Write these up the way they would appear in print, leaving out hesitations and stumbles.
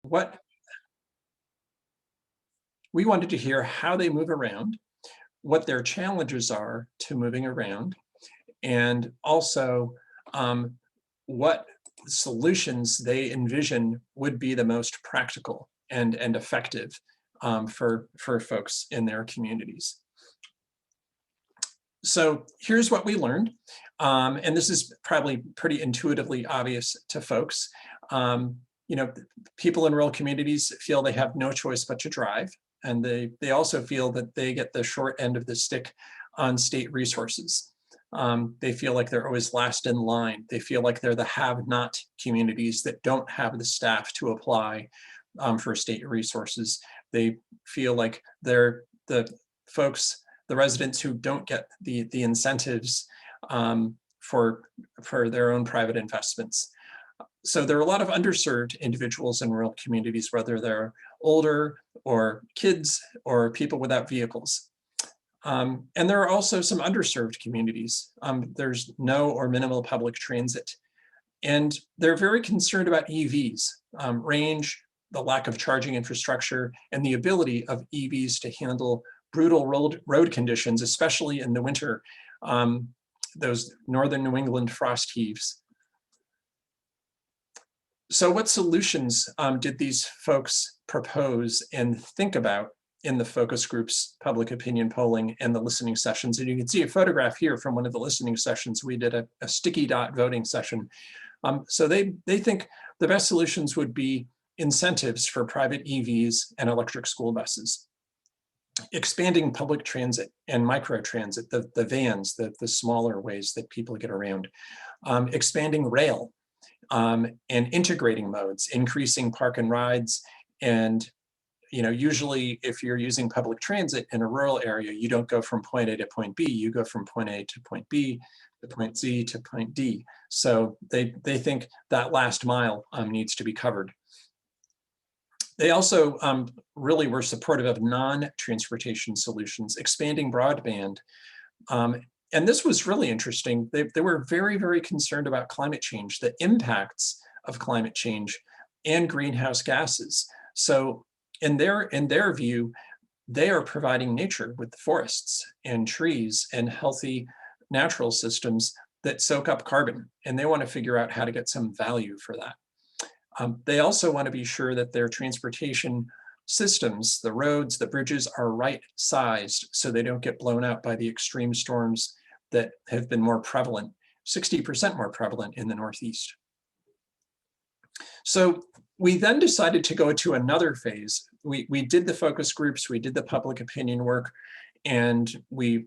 what we wanted to hear how they move around, what their challenges are to moving around, and also what solutions they envision would be the most practical and effective for folks in their communities. So here's what we learned, and this is probably pretty intuitively obvious to folks. You know, people in rural communities feel they have no choice but to drive, and they also feel that they get the short end of the stick on state resources. They feel like they're always last in line. They feel like they're the have-not communities that don't have the staff to apply for state resources. They feel like they're the folks, the residents who don't get the incentives for their own private investments. So there are a lot of underserved individuals in rural communities, whether they're older or kids or people without vehicles. And there are also some underserved communities. There's no or minimal public transit. And they're very concerned about EVs, range, the lack of charging infrastructure, and the ability of EVs to handle brutal road conditions, especially in the winter, those northern New England frost heaves. So what solutions did these folks propose and think about in the focus groups, public opinion polling, and the listening sessions? And you can see a photograph here from one of the listening sessions. We did a sticky dot voting session. So they think the best solutions would be incentives for private EVs and electric school buses, expanding public transit and microtransit, the vans, the smaller ways that people get around, expanding rail, and integrating modes, increasing park and rides. And usually if you're using public transit in a rural area, you don't go from point A to point B, you go from point A to point B, to point C to point D. So they think that last mile needs to be covered. They also really were supportive of non-transportation solutions, expanding broadband. And this was really interesting. They were very, very concerned about climate change, the impacts of climate change and greenhouse gases. So in their view, they are providing nature with forests and trees and healthy natural systems that soak up carbon, and they want to figure out how to get some value for that. They also want to be sure that their transportation systems, the roads, the bridges, are right-sized so they don't get blown out by the extreme storms that have been more prevalent, 60% more prevalent in the Northeast. So we then decided to go to another phase. We did the focus groups, we did the public opinion work, and we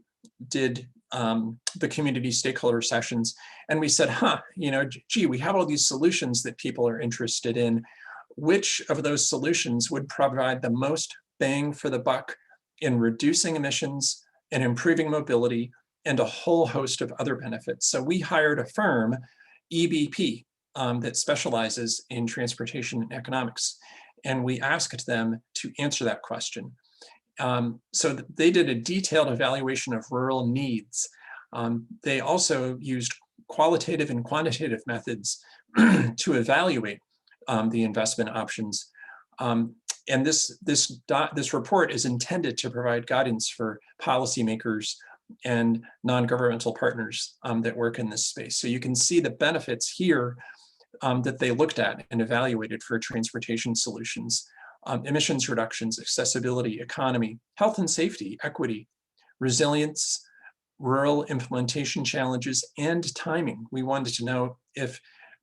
did the community stakeholder sessions. And we said, gee, we have all these solutions that people are interested in. Which of those solutions would provide the most bang for the buck in reducing emissions and improving mobility and a whole host of other benefits? So we hired a firm, EBP, that specializes in transportation and economics. And we asked them to answer that question. So they did a detailed evaluation of rural needs. They also used qualitative and quantitative methods to evaluate the investment options. And this report is intended to provide guidance for policymakers and non-governmental partners that work in this space. So you can see the benefits here that they looked at and evaluated for transportation solutions: emissions reductions, accessibility, economy, health and safety, equity, resilience, rural implementation challenges, and timing. We wanted to know if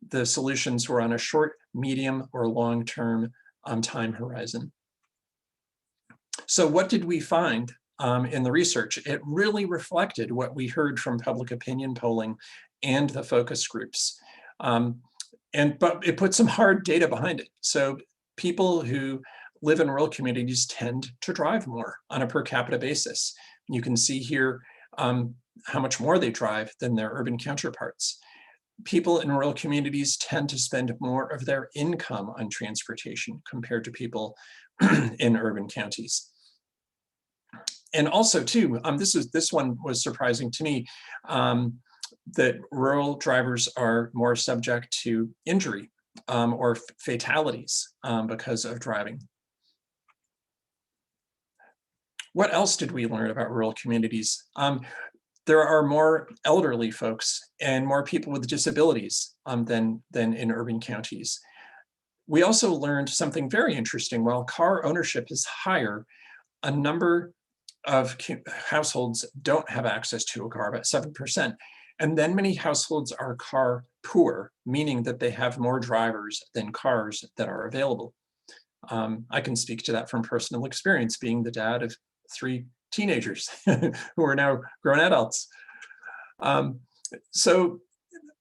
the solutions were on a short, medium, or long-term time horizon. So what did we find in the research? It really reflected what we heard from public opinion polling and the focus groups. But it put some hard data behind it. So people who live in rural communities tend to drive more on a per capita basis. You can see here how much more they drive than their urban counterparts. People in rural communities tend to spend more of their income on transportation compared to people in urban counties. And also too, this one was surprising to me, that rural drivers are more subject to injury or fatalities because of driving. What else did we learn about rural communities? There are more elderly folks and more people with disabilities than in urban counties. We also learned something very interesting. While car ownership is higher, a number of households don't have access to a car, about 7%. And then many households are car poor, meaning that they have more drivers than cars that are available. I can speak to that from personal experience, being the dad of 3 teenagers who are now grown adults. So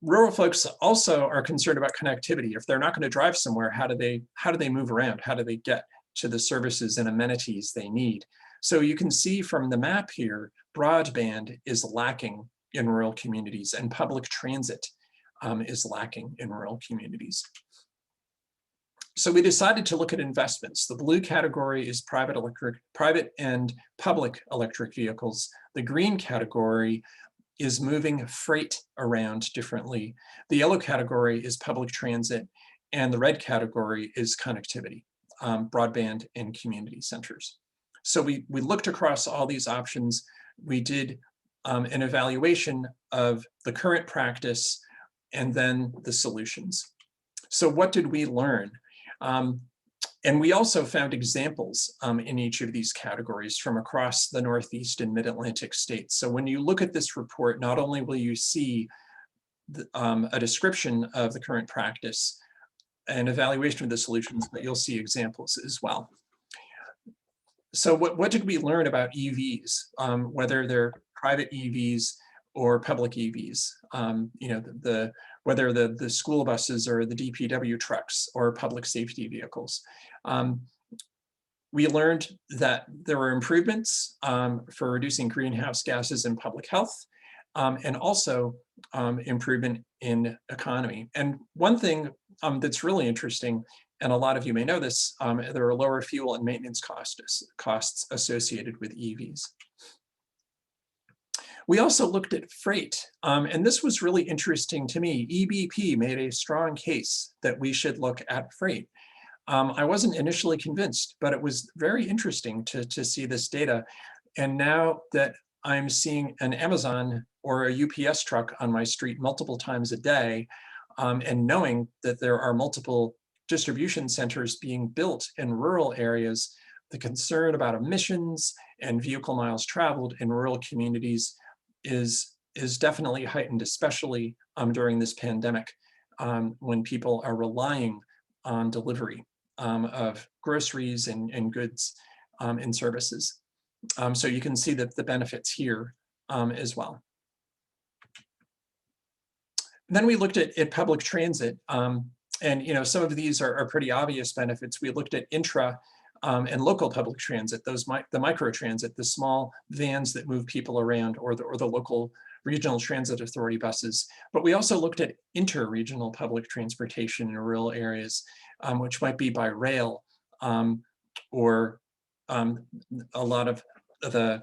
rural folks also are concerned about connectivity. If they're not going to drive somewhere, how do they move around? How do they get to the services and amenities they need? So you can see from the map here, broadband is lacking in rural communities, and public transit is lacking in rural communities. So we decided to look at investments. The blue category is private and public electric vehicles. The green category is moving freight around differently. The yellow category is public transit, and the red category is connectivity, broadband and community centers. So we looked across all these options. We did an evaluation of the current practice and then the solutions. So what did we learn? And we also found examples in each of these categories from across the Northeast and Mid-Atlantic states. So when you look at this report, not only will you see a description of the current practice and evaluation of the solutions, but you'll see examples as well. So what did we learn about EVs, whether they're private EVs or public EVs? Whether the school buses or the DPW trucks or public safety vehicles. We learned that there were improvements for reducing greenhouse gases in public health, and also improvement in economy. And one thing that's really interesting, and a lot of you may know this, there are lower fuel and maintenance costs associated with EVs. We also looked at freight, and this was really interesting to me. EBP made a strong case that we should look at freight. I wasn't initially convinced, but it was very interesting to see this data. And now that I'm seeing an Amazon or a UPS truck on my street multiple times a day, and knowing that there are multiple distribution centers being built in rural areas, the concern about emissions and vehicle miles traveled in rural communities is definitely heightened, especially during this pandemic, when people are relying on delivery of groceries and goods and services. So you can see that the benefits here as well. Then we looked at public transit, and some of these are pretty obvious benefits. We looked at intra and local public transit, the micro transit, the small vans that move people around, or the local regional transit authority buses. But we also looked at inter-regional public transportation in rural areas, which might be by rail, or a lot of the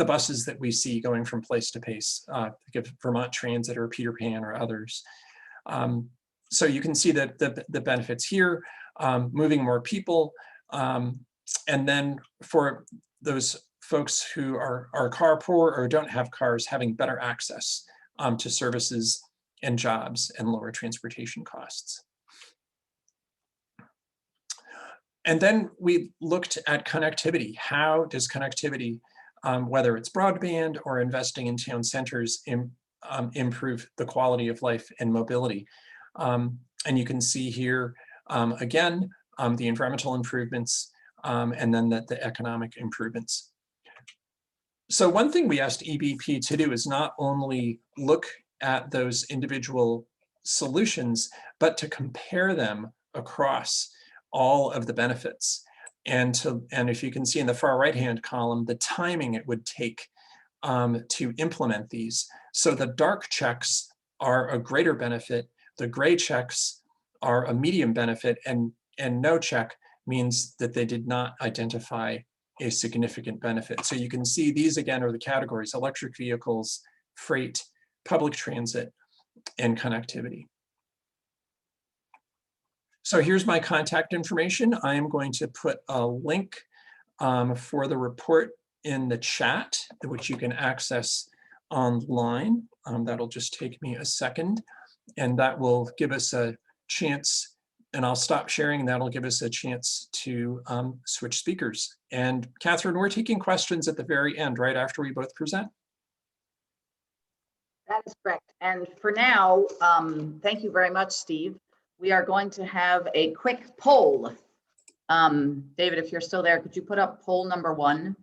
buses that we see going from place to place, like Vermont Transit or Peter Pan or others. So you can see that the benefits here, moving more people, and then for those folks who are car poor or don't have cars, having better access to services and jobs and lower transportation costs. And then we looked at connectivity. How does connectivity, whether it's broadband or investing in town centers, improve the quality of life and mobility? And you can see here, again, the environmental improvements, and then the economic improvements. So one thing we asked EBP to do is not only look at those individual solutions, but to compare them across all of the benefits. And if you can see in the far right-hand column, the timing it would take to implement these. So the dark checks are a greater benefit, the gray checks are a medium benefit, and no check means that they did not identify a significant benefit. So you can see these again are the categories: electric vehicles, freight, public transit, and connectivity. So here's my contact information. I am going to put a link for the report in the chat, which you can access online. That'll just take me a second, and that will give us a chance, and I'll stop sharing, and that'll give us a chance to switch speakers. And Catherine, we're taking questions at the very end, right after we both present? That is correct. And for now, thank you very much, Steve. We are going to have a quick poll. David, if you're still there, could you put up poll number 1?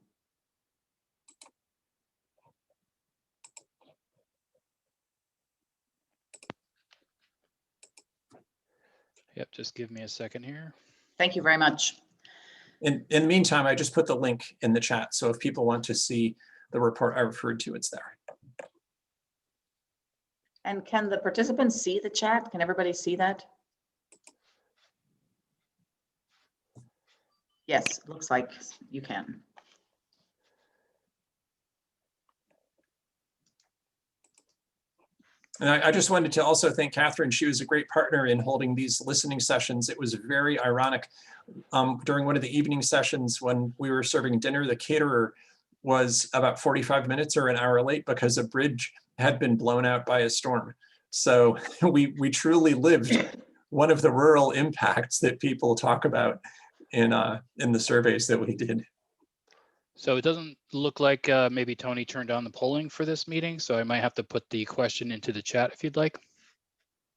Yep, just give me a second here. Thank you very much. In the meantime, I just put the link in the chat. So if people want to see the report I referred to, it's there. And can the participants see the chat? Can everybody see that? Yes, it looks like you can. And I just wanted to also thank Catherine. She was a great partner in holding these listening sessions. It was very ironic. During one of the evening sessions when we were serving dinner, the caterer was about 45 minutes or an hour late because a bridge had been blown out by a storm. So we truly lived one of the rural impacts that people talk about in the surveys that we did. So it doesn't look like maybe Tony turned on the polling for this meeting, so I might have to put the question into the chat if you'd like.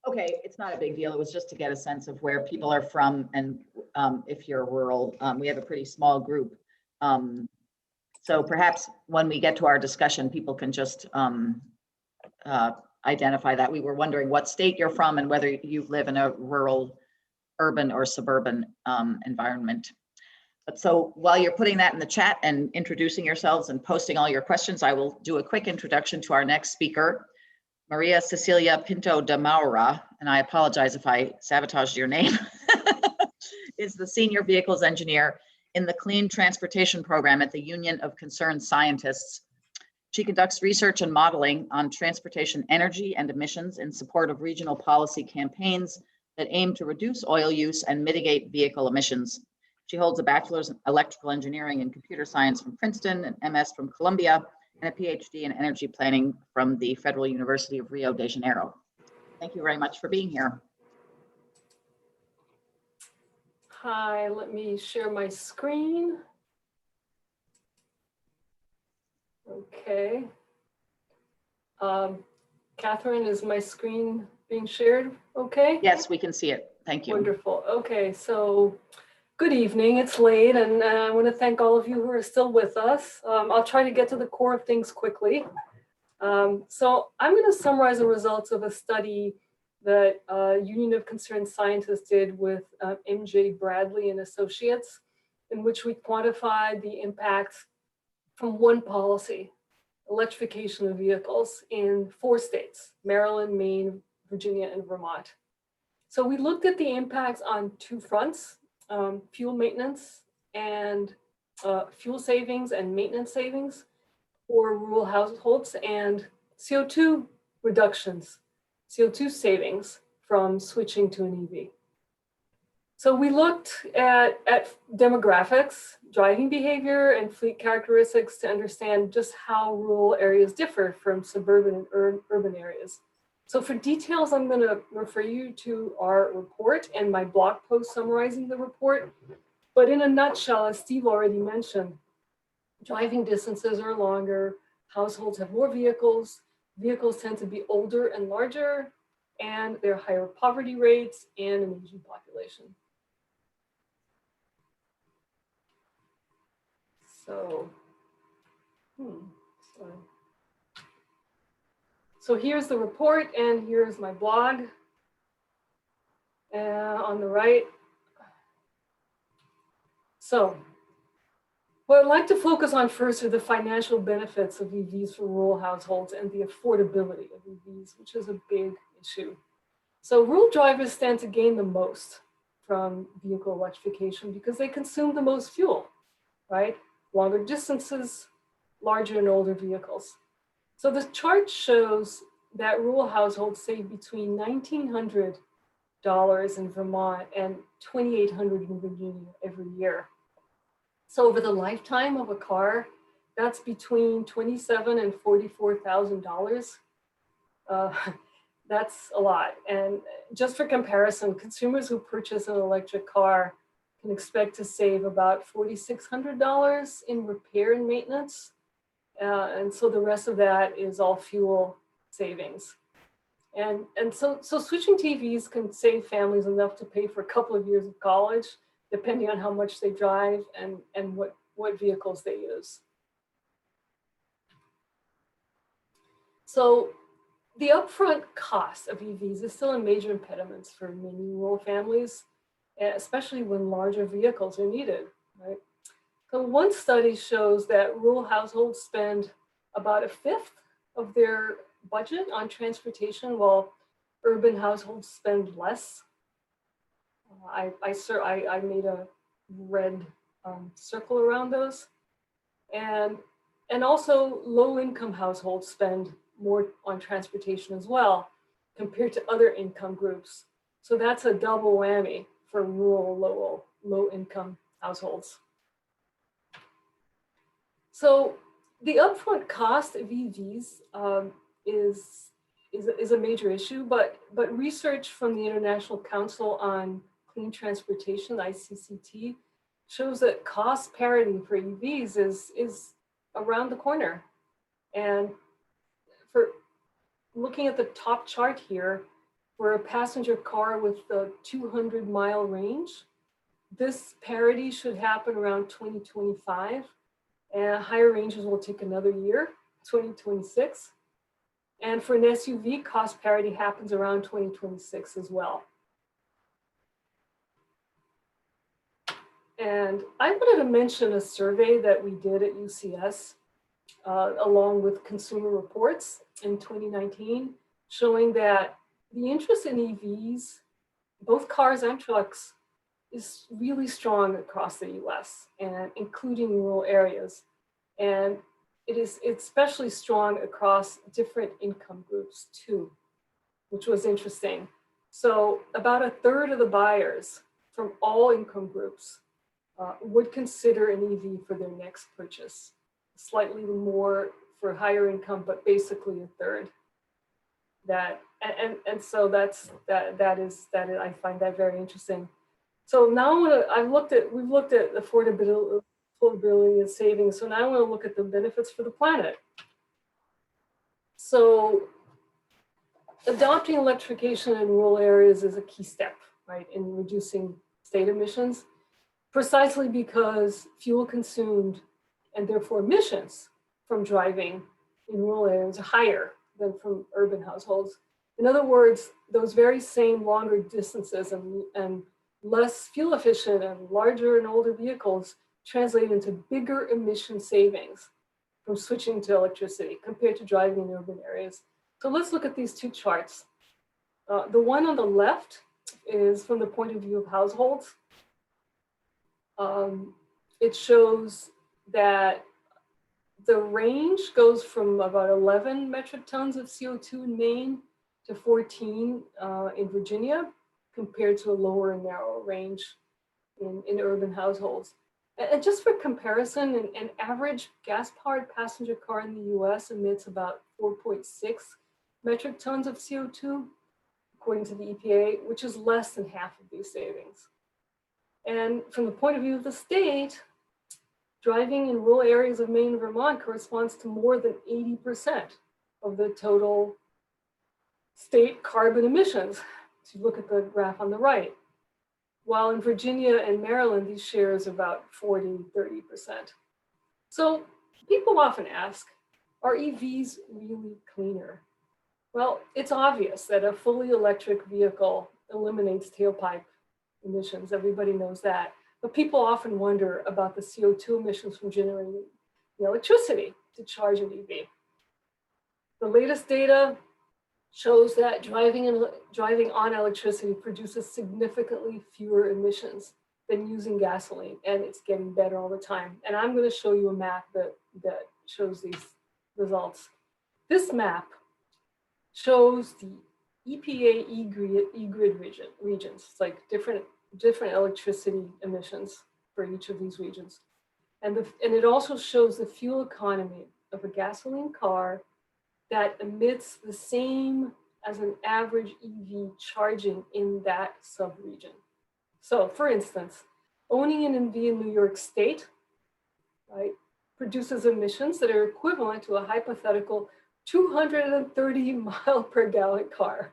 Okay, it's not a big deal. It was just to get a sense of where people are from, and if you're rural. We have a pretty small group. So perhaps when we get to our discussion, people can just identify that. We were wondering what state you're from and whether you live in a rural, urban, or suburban environment. But so while you're putting that in the chat and introducing yourselves and posting all your questions, I will do a quick introduction to our next speaker, Maria Cecilia Pinto de Maura, and I apologize if I sabotaged your name, is the Senior Vehicles Engineer in the Clean Transportation Program at the Union of Concerned Scientists. She conducts research and modeling on transportation energy and emissions in support of regional policy campaigns that aim to reduce oil use and mitigate vehicle emissions. She holds a bachelor's in electrical engineering and computer science from Princeton, an MS from Columbia, and a PhD in energy planning from the Federal University of Rio de Janeiro. Thank you very much for being here. Hi, let me share my screen. Okay. Catherine, is my screen being shared okay? Yes, we can see it. Thank you. Wonderful. Okay, so good evening. It's late, and I want to thank all of you who are still with us. I'll try to get to the core of things quickly. So I'm going to summarize the results of a study that Union of Concerned Scientists did with MJ Bradley and Associates, in which we quantified the impacts from one policy, electrification of vehicles, in 4 states, Maryland, Maine, Virginia, and Vermont. So we looked at the impacts on 2 fronts, fuel maintenance and fuel savings and maintenance savings for rural households, and CO2 reductions, CO2 savings from switching to an EV. So we looked at demographics, driving behavior, and fleet characteristics to understand just how rural areas differ from suburban and urban areas. So for details, I'm going to refer you to our report and my blog post summarizing the report. But in a nutshell, as Steve already mentioned, driving distances are longer, households have more vehicles, vehicles tend to be older and larger, and there are higher poverty rates and an aging population. So here's the report, and here's my blog on the right. So what I'd like to focus on first are the financial benefits of EVs for rural households and the affordability of EVs, which is a big issue. So rural drivers stand to gain the most from vehicle electrification because they consume the most fuel, right? Longer distances, larger and older vehicles. So the chart shows that rural households save between $1,900 in Vermont and $2,800 in Virginia every year. So over the lifetime of a car, that's between $27,000 and $44,000. That's a lot. And just for comparison, consumers who purchase an electric car can expect to save about $4,600 in repair and maintenance. And so the rest of that is all fuel savings. And so switching to EVs can save families enough to pay for a couple of years of college, depending on how much they drive and what vehicles they use. So the upfront cost of EVs is still a major impediment for many rural families, especially when larger vehicles are needed, right? So one study shows that rural households spend about 1/5 of their budget on transportation, while urban households spend less. I made a red circle around those. And also low-income households spend more on transportation as well compared to other income groups. So that's a double whammy for rural low-income households. So the upfront cost of EVs is a major issue, but research from the International Council on Clean Transportation, ICCT, shows that cost parity for EVs is around the corner. And for looking at the top chart here, for a passenger car with a 200-mile range, this parity should happen around 2025. And higher ranges will take another year, 2026. And for an SUV, cost parity happens around 2026 as well. And I wanted to mention a survey that we did at UCS along with Consumer Reports in 2019, showing that the interest in EVs, both cars and trucks, is really strong across the US and including rural areas. And it's especially strong across different income groups too, which was interesting. So about 1/3 of the buyers from all income groups would consider an EV for their next purchase. Slightly more for higher income, but basically 1/3. So I find that very interesting. So now we've looked at affordability and savings. So now I want to look at the benefits for the planet. So adopting electrification in rural areas is a key step, right, in reducing state emissions, precisely because fuel consumed and therefore emissions from driving in rural areas are higher than from urban households. In other words, those very same longer distances and less fuel efficient and larger and older vehicles translate into bigger emission savings from switching to electricity compared to driving in urban areas. So let's look at these two charts. The one on the left is from the point of view of households. It shows that the range goes from about 11 metric tons of CO2 in Maine to 14 in Virginia, compared to a lower and narrow range in urban households. And just for comparison, an average gas-powered passenger car in the US emits about 4.6 metric tons of CO2, according to the EPA, which is less than half of these savings. And from the point of view of the state, driving in rural areas of Maine and Vermont corresponds to more than 80% of the total state carbon emissions. So you look at the graph on the right. While in Virginia and Maryland, these shares about 40-30%. So people often ask, are EVs really cleaner? Well, it's obvious that a fully electric vehicle eliminates tailpipe emissions. Everybody knows that. But people often wonder about the CO2 emissions from generating the electricity to charge an EV. The latest data shows that driving on electricity produces significantly fewer emissions than using gasoline, and it's getting better all the time. And I'm going to show you a map that shows these results. This map shows the EPA e-grid regions. It's like different electricity emissions for each of these regions. And it also shows the fuel economy of a gasoline car that emits the same as an average EV charging in that sub-region. So for instance, owning an EV in New York State, right, produces emissions that are equivalent to a hypothetical 230 mile per gallon car.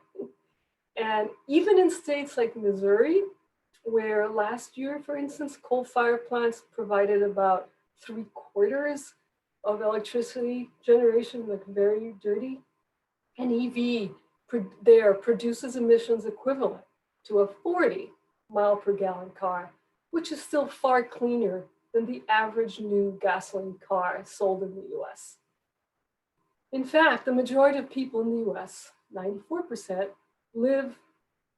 And even in states like Missouri, where last year, for instance, coal-fired plants provided about 3/4 of electricity generation, like very dirty, an EV there produces emissions equivalent to a 40 mile per gallon car, which is still far cleaner than the average new gasoline car sold in the US. In fact, the majority of people in the US, 94%, live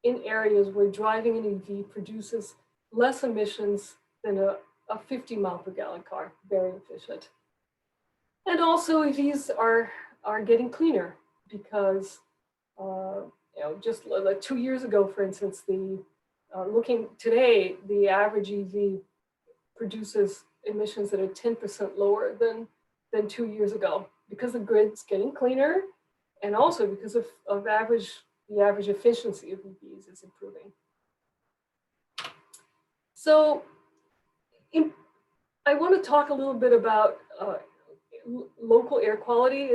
in areas where driving an EV produces less emissions than a 50 mile per gallon car, very efficient. And also EVs are getting cleaner because, just like 2 years ago, for instance, looking today, the average EV produces emissions that are 10% lower than 2 years ago because the grid's getting cleaner and also because of the average efficiency of EVs is improving. So I want to talk a little bit about local air quality.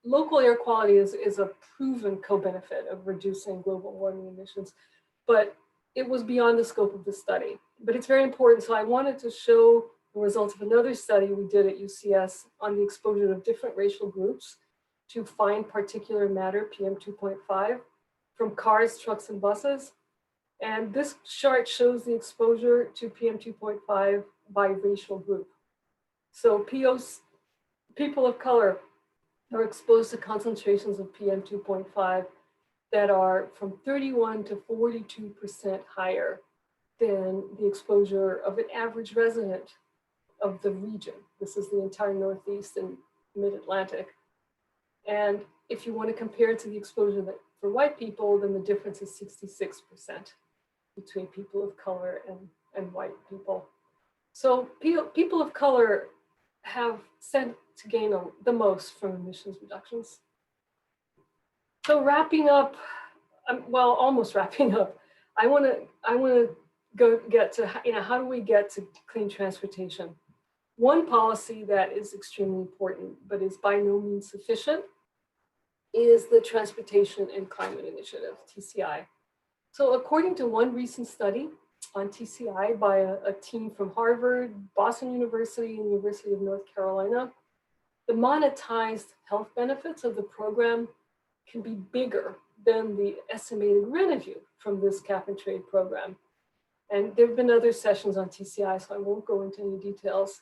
Local air quality is a proven co-benefit of reducing global warming emissions, but it was beyond the scope of the study. But it's very important, so I wanted to show the results of another study we did at UCS on the exposure of different racial groups to fine particulate matter, PM2.5, from cars, trucks, and buses. And this chart shows the exposure to PM2.5 by racial group. So people of color are exposed to concentrations of PM2.5 that are from 31 to 42% higher than the exposure of an average resident of the region. This is the entire Northeast and Mid-Atlantic. And if you want to compare it to the exposure for white people, then the difference is 66% between people of color and white people. So people of color have stand to gain the most from emissions reductions. So wrapping up, well, almost wrapping up, I want to get to, how do we get to clean transportation? One policy that is extremely important, but is by no means sufficient, is the Transportation and Climate Initiative, TCI. So according to one recent study on TCI by a team from Harvard, Boston University, and University of North Carolina, the monetized health benefits of the program can be bigger than the estimated revenue from this cap and trade program. And there have been other sessions on TCI, so I won't go into any details.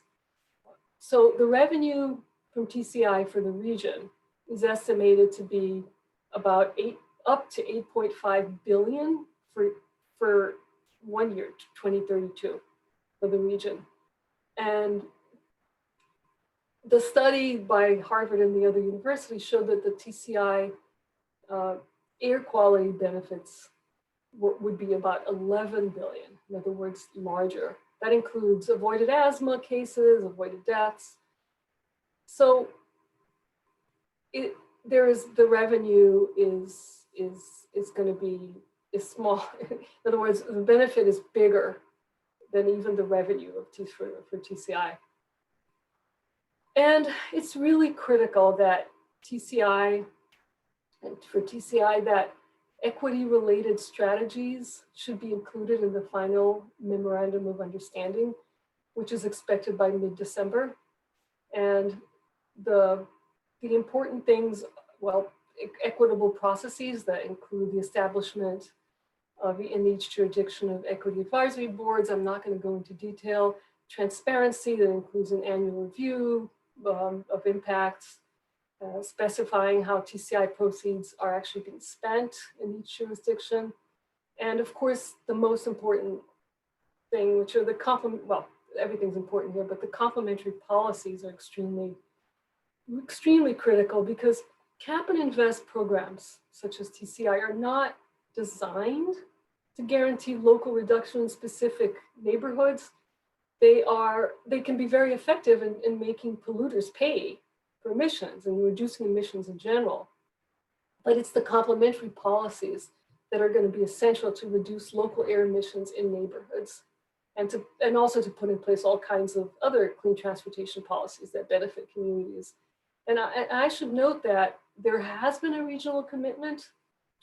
So the revenue from TCI for the region is estimated to be about up to 8.5 billion for 1 year, 2032, for the region. And the study by Harvard and the other universities showed that the TCI air quality benefits would be about 11 billion, in other words, larger. That includes avoided asthma cases, avoided deaths. So the revenue is going to be small. In other words, the benefit is bigger than even the revenue of for TCI. And it's really critical that for TCI that equity-related strategies should be included in the final memorandum of understanding, which is expected by mid-December. And the important things, well, equitable processes that include the establishment of, in each jurisdiction, of equity advisory boards. I'm not going to go into detail. Transparency that includes an annual review of impacts, specifying how TCI proceeds are actually being spent in each jurisdiction. And of course, the most important thing, which are the well, everything's important here, but the complementary policies are extremely critical, because cap and invest programs such as TCI are not designed to guarantee local reduction in specific neighborhoods. They can be very effective in making polluters pay for emissions and reducing emissions in general. But it's the complementary policies that are going to be essential to reduce local air emissions in neighborhoods, and also to put in place all kinds of other clean transportation policies that benefit communities. And I should note that there has been a regional commitment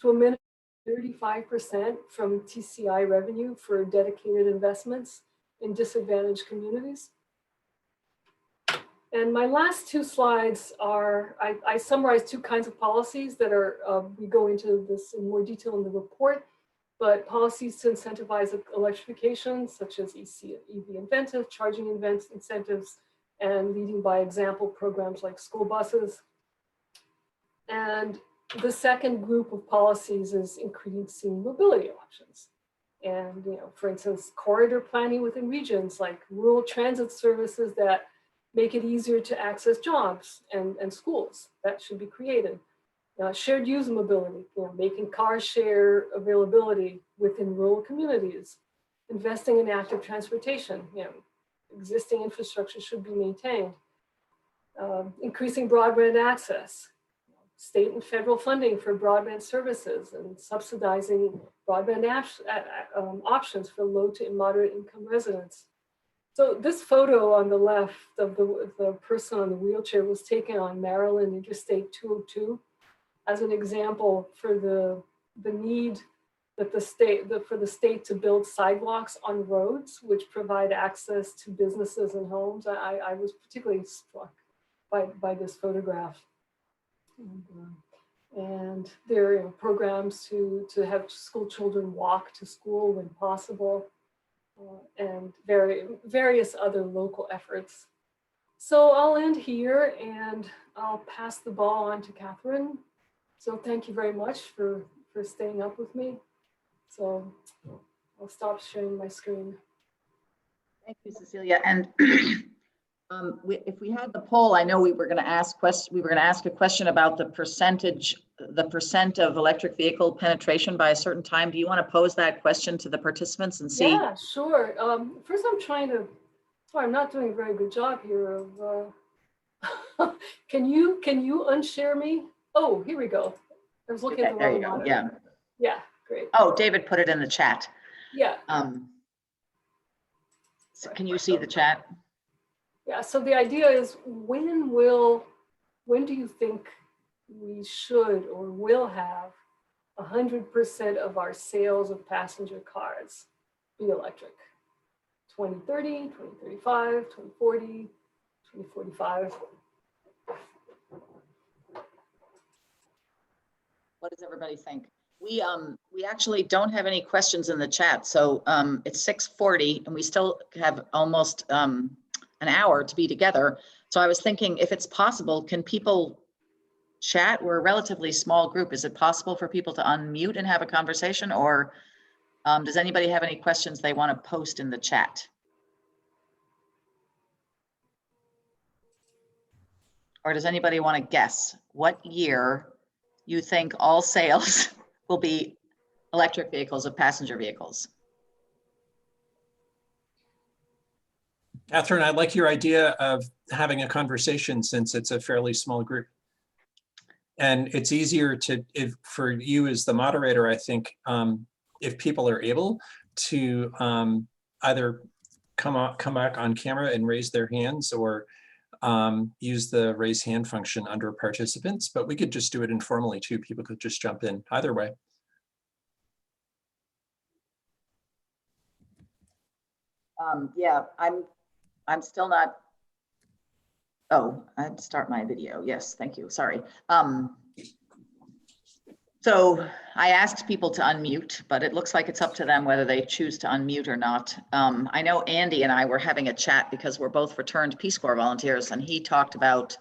to a minimum 35% from TCI revenue for dedicated investments in disadvantaged communities. And my last two slides are, I summarize two kinds of policies that are, we go into this in more detail in the report, but policies to incentivize electrification, such as EV incentive, charging incentives, and leading by example programs like school buses. And the second group of policies is increasing mobility options. And, for instance, corridor planning within regions like rural transit services that make it easier to access jobs and schools. That should be created. Shared use mobility, making car share availability within rural communities. Investing in active transportation, existing infrastructure should be maintained. Increasing broadband access, state and federal funding for broadband services, and subsidizing broadband options for low to moderate income residents. So this photo on the left of the person on the wheelchair was taken on Maryland Interstate 202 as an example for the need that for the state to build sidewalks on roads which provide access to businesses and homes. I was particularly struck by this photograph. And there are programs to have school children walk to school when possible. And various other local efforts. So I'll end here and I'll pass the ball on to Catherine. So thank you very much for staying up with me. So I'll stop sharing my screen. Thank you, Cecilia. And if we had the poll, I know we were going to ask a question about the percent of electric vehicle penetration by a certain time. Do you want to pose that question to the participants and see? Yeah, sure. First, I'm not doing a very good job here of, can you unshare me? Oh, here we go. I was looking at the wrong monitor. Yeah. Yeah, great. Oh, David put it in the chat. Yeah. So can you see the chat? Yeah, so the idea is when do you think we should or will have 100% of our sales of passenger cars be electric? 2030, 2035, 2040, 2045? What does everybody think? We actually don't have any questions in the chat. So it's 6:40 and we still have almost an hour to be together. So I was thinking if it's possible, can people chat? We're a relatively small group. Is it possible for people to unmute and have a conversation, or does anybody have any questions they want to post in the chat? Or does anybody want to guess what year you think all sales will be electric vehicles of passenger vehicles? Catherine, I like your idea of having a conversation since it's a fairly small group. And it's easier for you as the moderator, I think, if people are able to either come back on camera and raise their hands, or use the raise hand function under participants, but we could just do it informally too. People could just jump in either way. Yeah, I'm still not. Oh, I'd start my video. Yes, thank you. Sorry. So I asked people to unmute, but it looks like it's up to them whether they choose to unmute or not. I know Andy and I were having a chat because we're both returned Peace Corps volunteers, and he talked about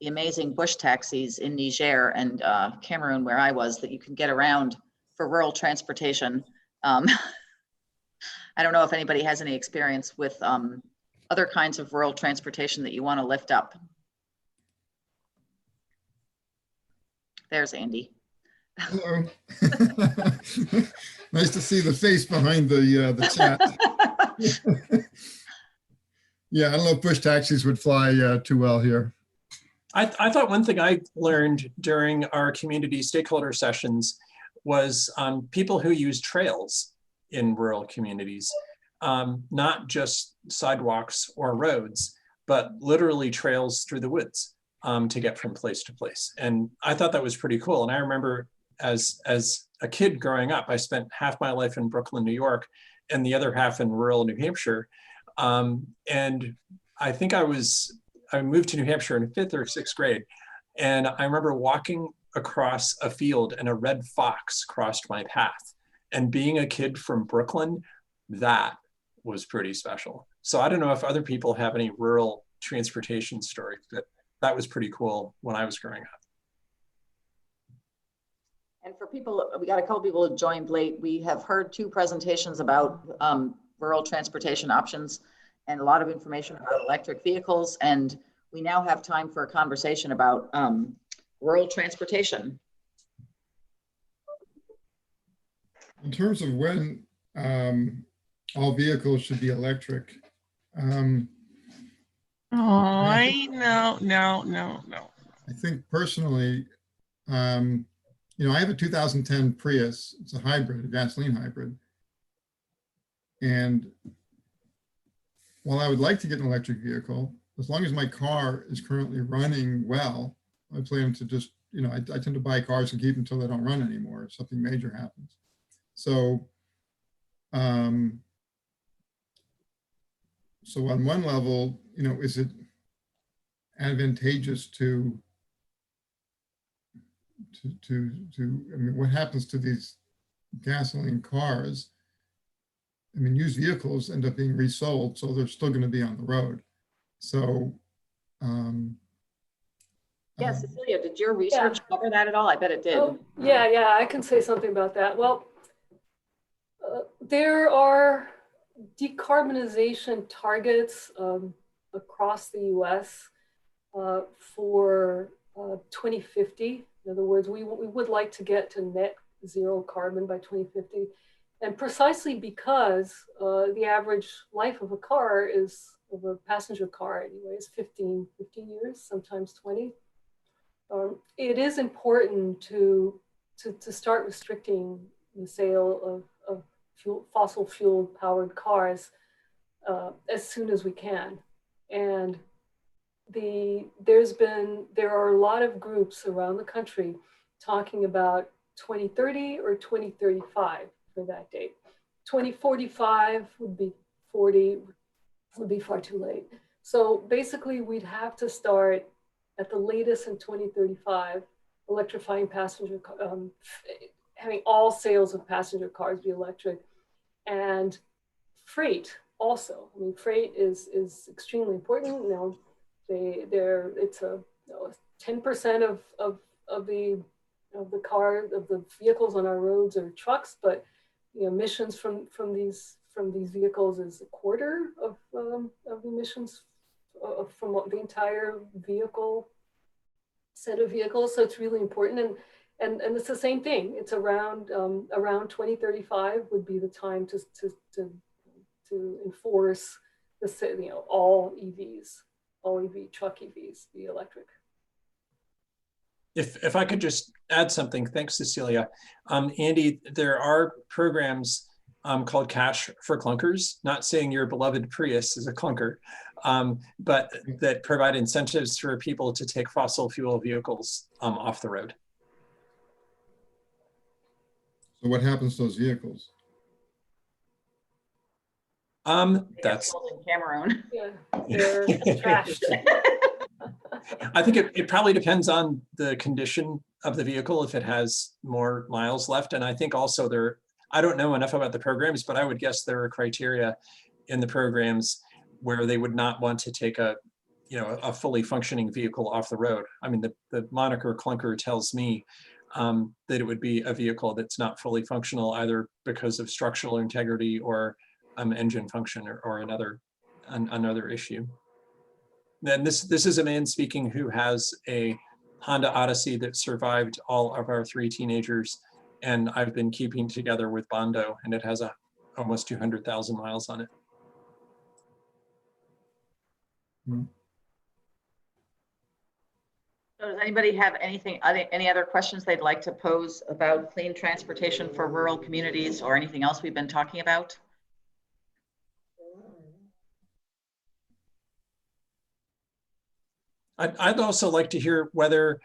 the amazing bush taxis in Niger and Cameroon, where I was, that you can get around for rural transportation. I don't know if anybody has any experience with other kinds of rural transportation that you want to lift up. There's Andy. Hello. Nice to see the face behind the chat. Yeah, I don't know if bush taxis would fly too well here. I thought one thing I learned during our community stakeholder sessions was people who use trails in rural communities, not just sidewalks or roads, but literally trails through the woods to get from place to place. And I thought that was pretty cool. And I remember as a kid growing up, I spent half my life in Brooklyn, New York, and the other half in rural New Hampshire. And I think I moved to New Hampshire in 5th or 6th grade. And I remember walking across a field and a red fox crossed my path. And being a kid from Brooklyn, that was pretty special. So I don't know if other people have any rural transportation stories, but that was pretty cool when I was growing up. And for people, we got a couple people who joined late. We have heard 2 presentations about rural transportation options and a lot of information about electric vehicles. And we now have time for a conversation about rural transportation. In terms of when all vehicles should be electric, No. I think personally, I have a 2010 Prius. It's a hybrid, a gasoline hybrid. And while I would like to get an electric vehicle, as long as my car is currently running well, I plan to just, I tend to buy cars and keep them until they don't run anymore if something major happens. So, so on one level, is it advantageous to I mean, what happens to these gasoline cars? I mean, used vehicles end up being resold, so they're still going to be on the road. So, Yeah, Cecilia, did your research cover that at all? I bet it did. Oh, yeah, I can say something about that. Well, there are decarbonization targets across the US for 2050. In other words, we would like to get to net zero carbon by 2050. And precisely because the average life of a car of a passenger car anyway, is 15 years, sometimes 20. It is important to start restricting the sale of fossil fuel powered cars as soon as we can. And there are a lot of groups around the country talking about 2030 or 2035 for that date. 2045 would be far too late. So basically we'd have to start at the latest in 2035, electrifying having all sales of passenger cars be electric, and freight also. I mean, freight is extremely important. It's a 10% of the vehicles on our roads are trucks, but emissions from these vehicles is a quarter of emissions from the entire vehicle set of vehicles. So it's really important, and it's the same thing. It's around 2035 would be the time to enforce all EV truck EVs be electric. If I could just add something, thanks, Cecilia. Andy, there are programs called Cash for Clunkers, not saying your beloved Prius is a clunker, but that provide incentives for people to take fossil fuel vehicles off the road. so what happens to those vehicles? That's sold in Cameroon. Yeah, they're trashed. I think it probably depends on the condition of the vehicle, if it has more miles left. And I think also I don't know enough about the programs, but I would guess there are criteria in the programs where they would not want to take a fully functioning vehicle off the road. I mean, the moniker clunker tells me that it would be a vehicle that's not fully functional, either because of structural integrity or engine function or another issue. Then this is a man speaking who has a Honda Odyssey that survived all of our 3 teenagers. And I've been keeping together with Bondo, and it has almost 200,000 miles on it. So does anybody have any other questions they'd like to pose about clean transportation for rural communities or anything else we've been talking about? I'd also like to hear whether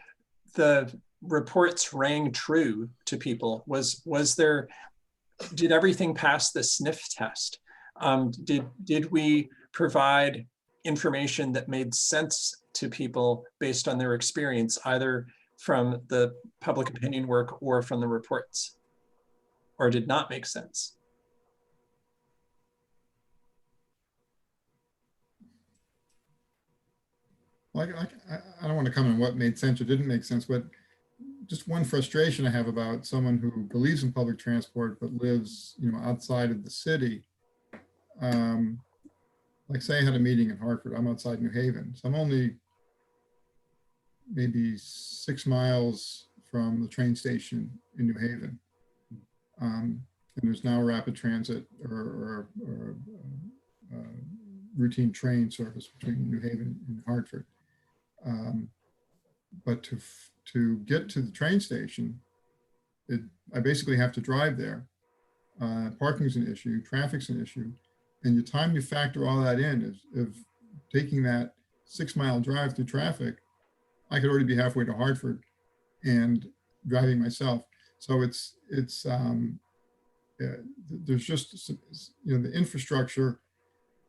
the reports rang true to people. Did everything pass the sniff test? Did we provide information that made sense to people based on their experience, either from the public opinion work or from the reports, or did not make sense? Like, I don't want to comment on what made sense or didn't make sense, but just one frustration I have about someone who believes in public transport but lives, outside of the city. Like, say I had a meeting in Hartford. I'm outside New Haven, so I'm only maybe 6 miles from the train station in New Haven, and there's now rapid transit or routine train service between New Haven and Hartford. But to get to the train station, I basically have to drive there. Parking's an issue, traffic's an issue. And the time you factor all that in of taking that 6-mile drive through traffic, I could already be halfway to Hartford and driving myself. So there's just, the infrastructure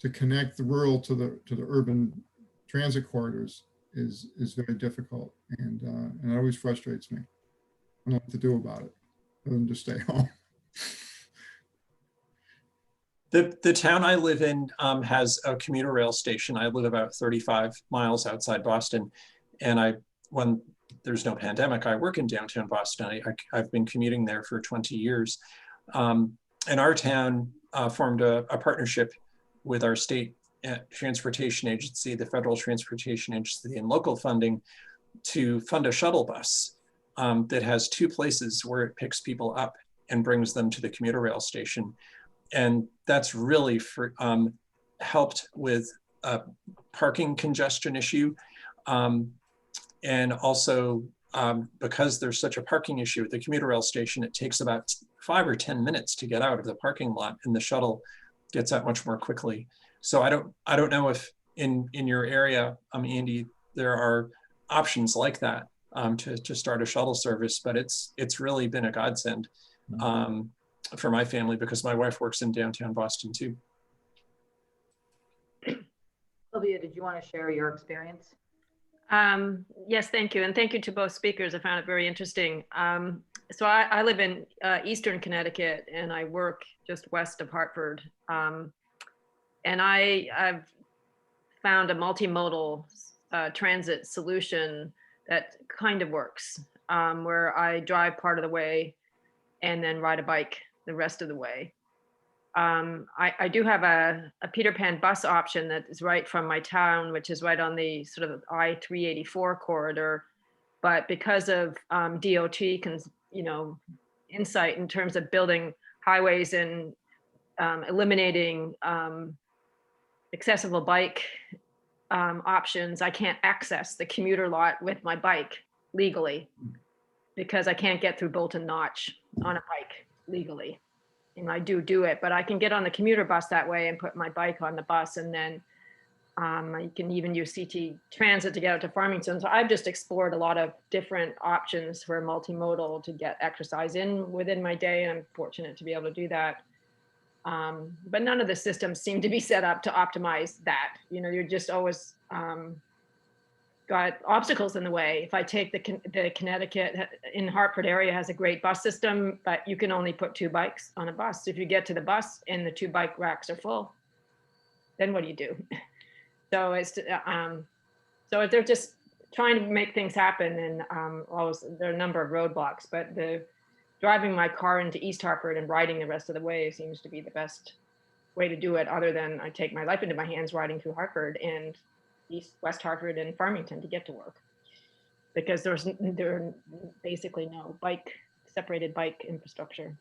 to connect the rural to the urban transit corridors is very difficult, and it always frustrates me. I don't know what to do about it other than just stay home. The town I live in has a commuter rail station. I live about 35 miles outside Boston, and when there's no pandemic, I work in downtown Boston. I've been commuting there for 20 years. And our town formed a partnership with our state transportation agency, the Federal Transportation Agency, and local funding to fund a shuttle bus that has 2 places where it picks people up and brings them to the commuter rail station. And that's really helped with a parking congestion issue. And also because there's such a parking issue at the commuter rail station, it takes about 5 or 10 minutes to get out of the parking lot, and the shuttle gets out much more quickly. So I don't know if in your area, Andy, there are options like that to start a shuttle service, but it's really been a godsend for my family because my wife works in downtown Boston too. Sylvia, did you want to share your experience? Yes, thank you. And thank you to both speakers. I found it very interesting. So I live in Eastern Connecticut, and I work just west of Hartford. And I've found a multimodal transit solution that kind of works, where I drive part of the way and then ride a bike the rest of the way. I do have a Peter Pan bus option that is right from my town, which is right on the sort of I-384 corridor. But because of DOT insight in terms of building highways and eliminating accessible bike options, I can't access the commuter lot with my bike legally because I can't get through Bolton Notch on a bike legally. And I do it, but I can get on the commuter bus that way and put my bike on the bus, and then you can even use CT Transit to get out to Farmington. So I've just explored a lot of different options for multimodal to get exercise in within my day, and I'm fortunate to be able to do that. But none of the systems seem to be set up to optimize that. You're just always got obstacles in the way. If I take the Connecticut in Hartford area has a great bus system, but you can only put 2 bikes on a bus. If you get to the bus and the 2 bike racks are full, then what do you do? So so they're just trying to make things happen, and there are a number of roadblocks, but driving my car into East Hartford and riding the rest of the way seems to be the best way to do it, other than I take my life into my hands riding through Hartford and West Hartford and Farmington to get to work. because there are basically no separated bike infrastructure.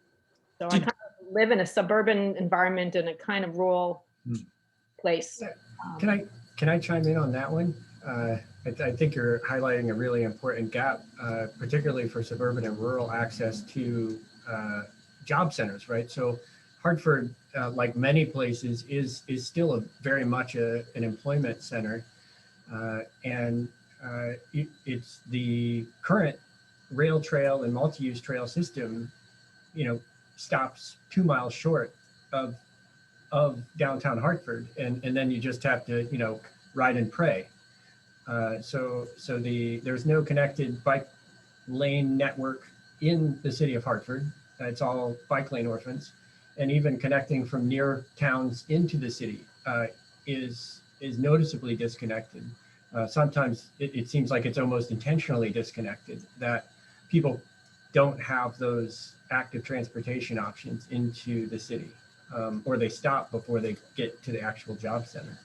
So I kind of live in a suburban environment in a kind of rural place. Can I chime in on that one? I think you're highlighting a really important gap, particularly for suburban and rural access to job centers, right? So Hartford, like many places, is still very much an employment center, and it's the current rail trail and multi-use trail system, stops 2 miles short of downtown Hartford, and then you just have to ride and pray. So there's no connected bike lane network in the city of Hartford. It's all bike lane orphans, and even connecting from near towns into the city is noticeably disconnected. Sometimes it seems like it's almost intentionally disconnected, that people don't have those active transportation options into the city, or they stop before they get to the actual job center.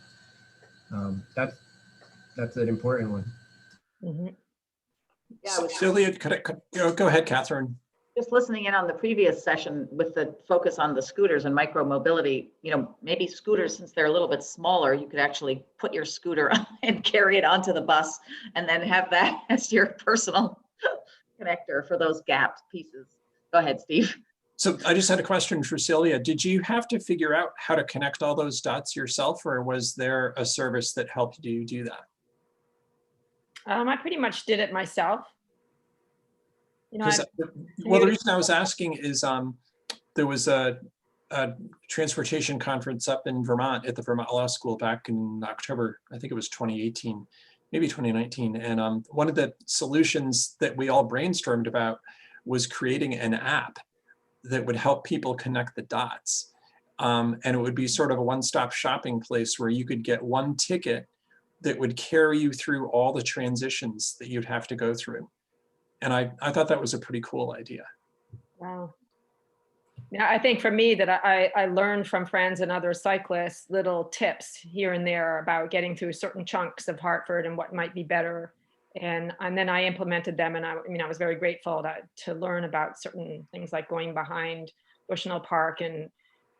That's an important one. Mm-hmm. Yeah, I was Celia, go ahead, Catherine. just listening in on the previous session with the focus on the scooters and micro mobility. Maybe scooters, since they're a little bit smaller, you could actually put your scooter and carry it onto the bus and then have that as your personal connector for those gapped pieces. Go ahead, Steve. So I just had a question for Celia. Did you have to figure out how to connect all those dots yourself, or was there a service that helped you do that? I pretty much did it myself. The reason I was asking is there was a transportation conference up in Vermont at the Vermont Law School back in October, I think it was 2018, maybe 2019. And one of the solutions that we all brainstormed about was creating an app that would help people connect the dots. And it would be sort of a one-stop shopping place where you could get one ticket that would carry you through all the transitions that you'd have to go through. And I thought that was a pretty cool idea. Wow. Yeah, I think for me that I learned from friends and other cyclists little tips here and there about getting through certain chunks of Hartford and what might be better. And then I implemented them, and I was very grateful to learn about certain things, like going behind Bushnell Park and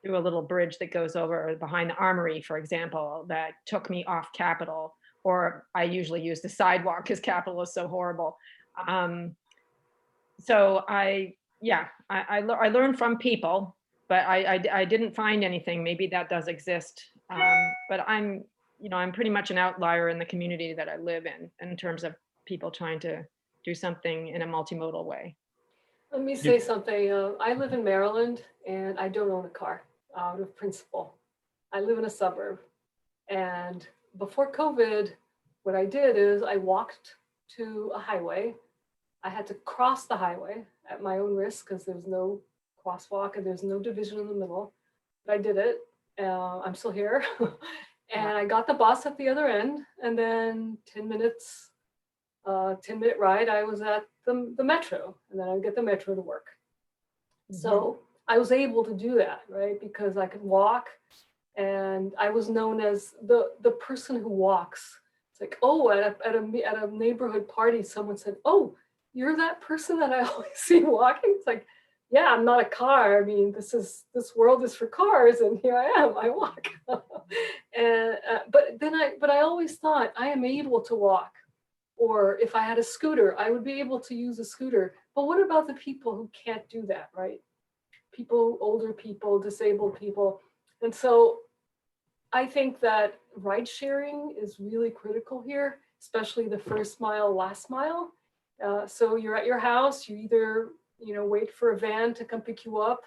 through a little bridge that goes over behind the Armory, for example, that took me off Capitol. Or I usually use the sidewalk because Capitol is so horrible. So I learned from people, but I didn't find anything. Maybe that does exist, but I'm pretty much an outlier in the community that I live in terms of people trying to do something in a multimodal way. Let me say something. I live in Maryland and I don't own a car out of principle. I live in a suburb, and before COVID, what I did is I walked to a highway. I had to cross the highway at my own risk because there's no crosswalk and there's no division in the middle. But I did it. I'm still here. And I got the bus at the other end, and then 10-minute ride, I was at the metro, and then I'd get the metro to work. Mm-hmm. So I was able to do that, right? Because I could walk, and I was known as the person who walks. It's like, oh, at a neighborhood party, someone said, "Oh, you're that person that I always see walking." It's like, yeah, I'm not a car. I mean, this world is for cars, and here I am. I walk. And but I always thought I am able to walk, or if I had a scooter, I would be able to use a scooter. But what about the people who can't do that, right? People, older people, disabled people, and so I think that ride sharing is really critical here, especially the first mile, last mile. So you're at your house, you either wait for a van to come pick you up,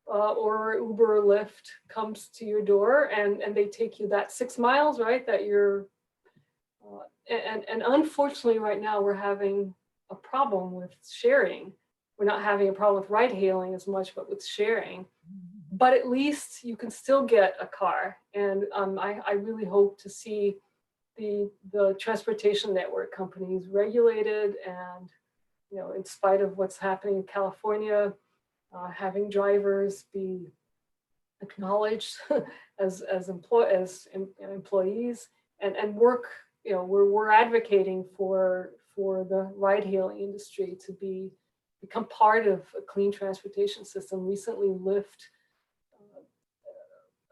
or Uber or Lyft comes to your door and they take you that 6 miles, right? That you're, and unfortunately right now we're having a problem with sharing. We're not having a problem with ride hailing as much, but with sharing. But at least you can still get a car. And I really hope to see the transportation network companies regulated, and in spite of what's happening in California, having drivers be acknowledged as employees, and work. We're advocating for for the ride-hailing industry to become part of a clean transportation system. Recently, Lyft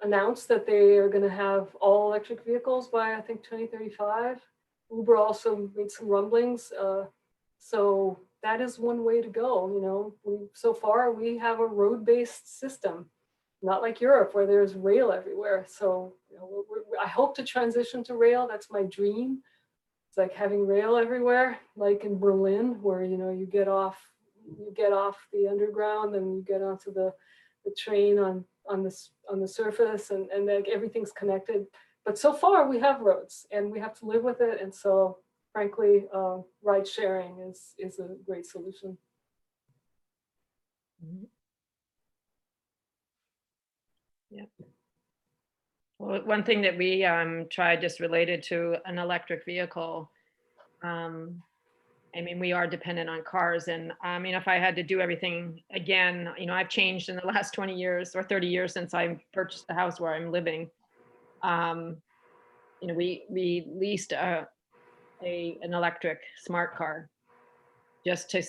announced that they are going to have all electric vehicles by, I think, 2035. Uber also made some rumblings. So that is one way to go. You know, so far we have a road-based system, not like Europe where there's rail everywhere. So you know, I hope to transition to rail. That's my dream. It's like having rail everywhere, like in Berlin, where you know you get off the underground and you get onto the train on the surface, and like everything's connected. But so far we have roads and we have to live with it. And so frankly, ride sharing is a great solution. Yeah. Well, one thing that we tried just related to an electric vehicle, I mean, we are dependent on cars, and I mean, if I had to do everything again, you know, I've changed in the last 20 years or 30 years since I purchased the house where I'm living. You know, we leased an electric smart car just to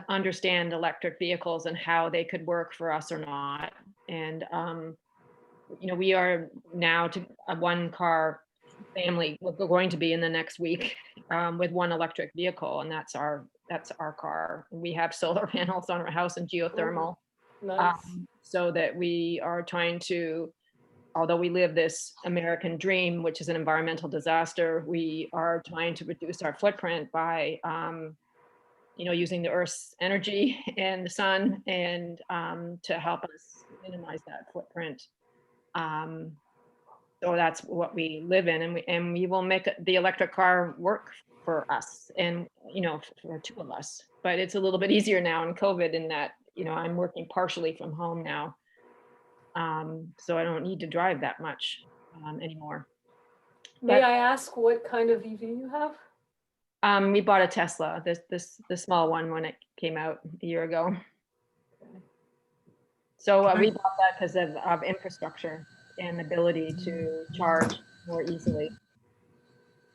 understand electric vehicles and how they could work for us or not. And you know, we are now to a one car family. We're going to be in the next week with one electric vehicle, and that's our car. We have solar panels on our house and geothermal, Nice. so that we are trying to, although we live this American dream, which is an environmental disaster, we are trying to reduce our footprint by you know, using the Earth's energy and the sun, and to help us minimize that footprint. So that's what we live in, and we will make the electric car work for us, and you know, for two of us. But it's a little bit easier now in COVID, in that you know I'm working partially from home now, so I don't need to drive that much anymore. May I ask what kind of EV you have? We bought a Tesla, the small one, when it came out a year ago. So we bought that because of infrastructure and ability to charge more easily.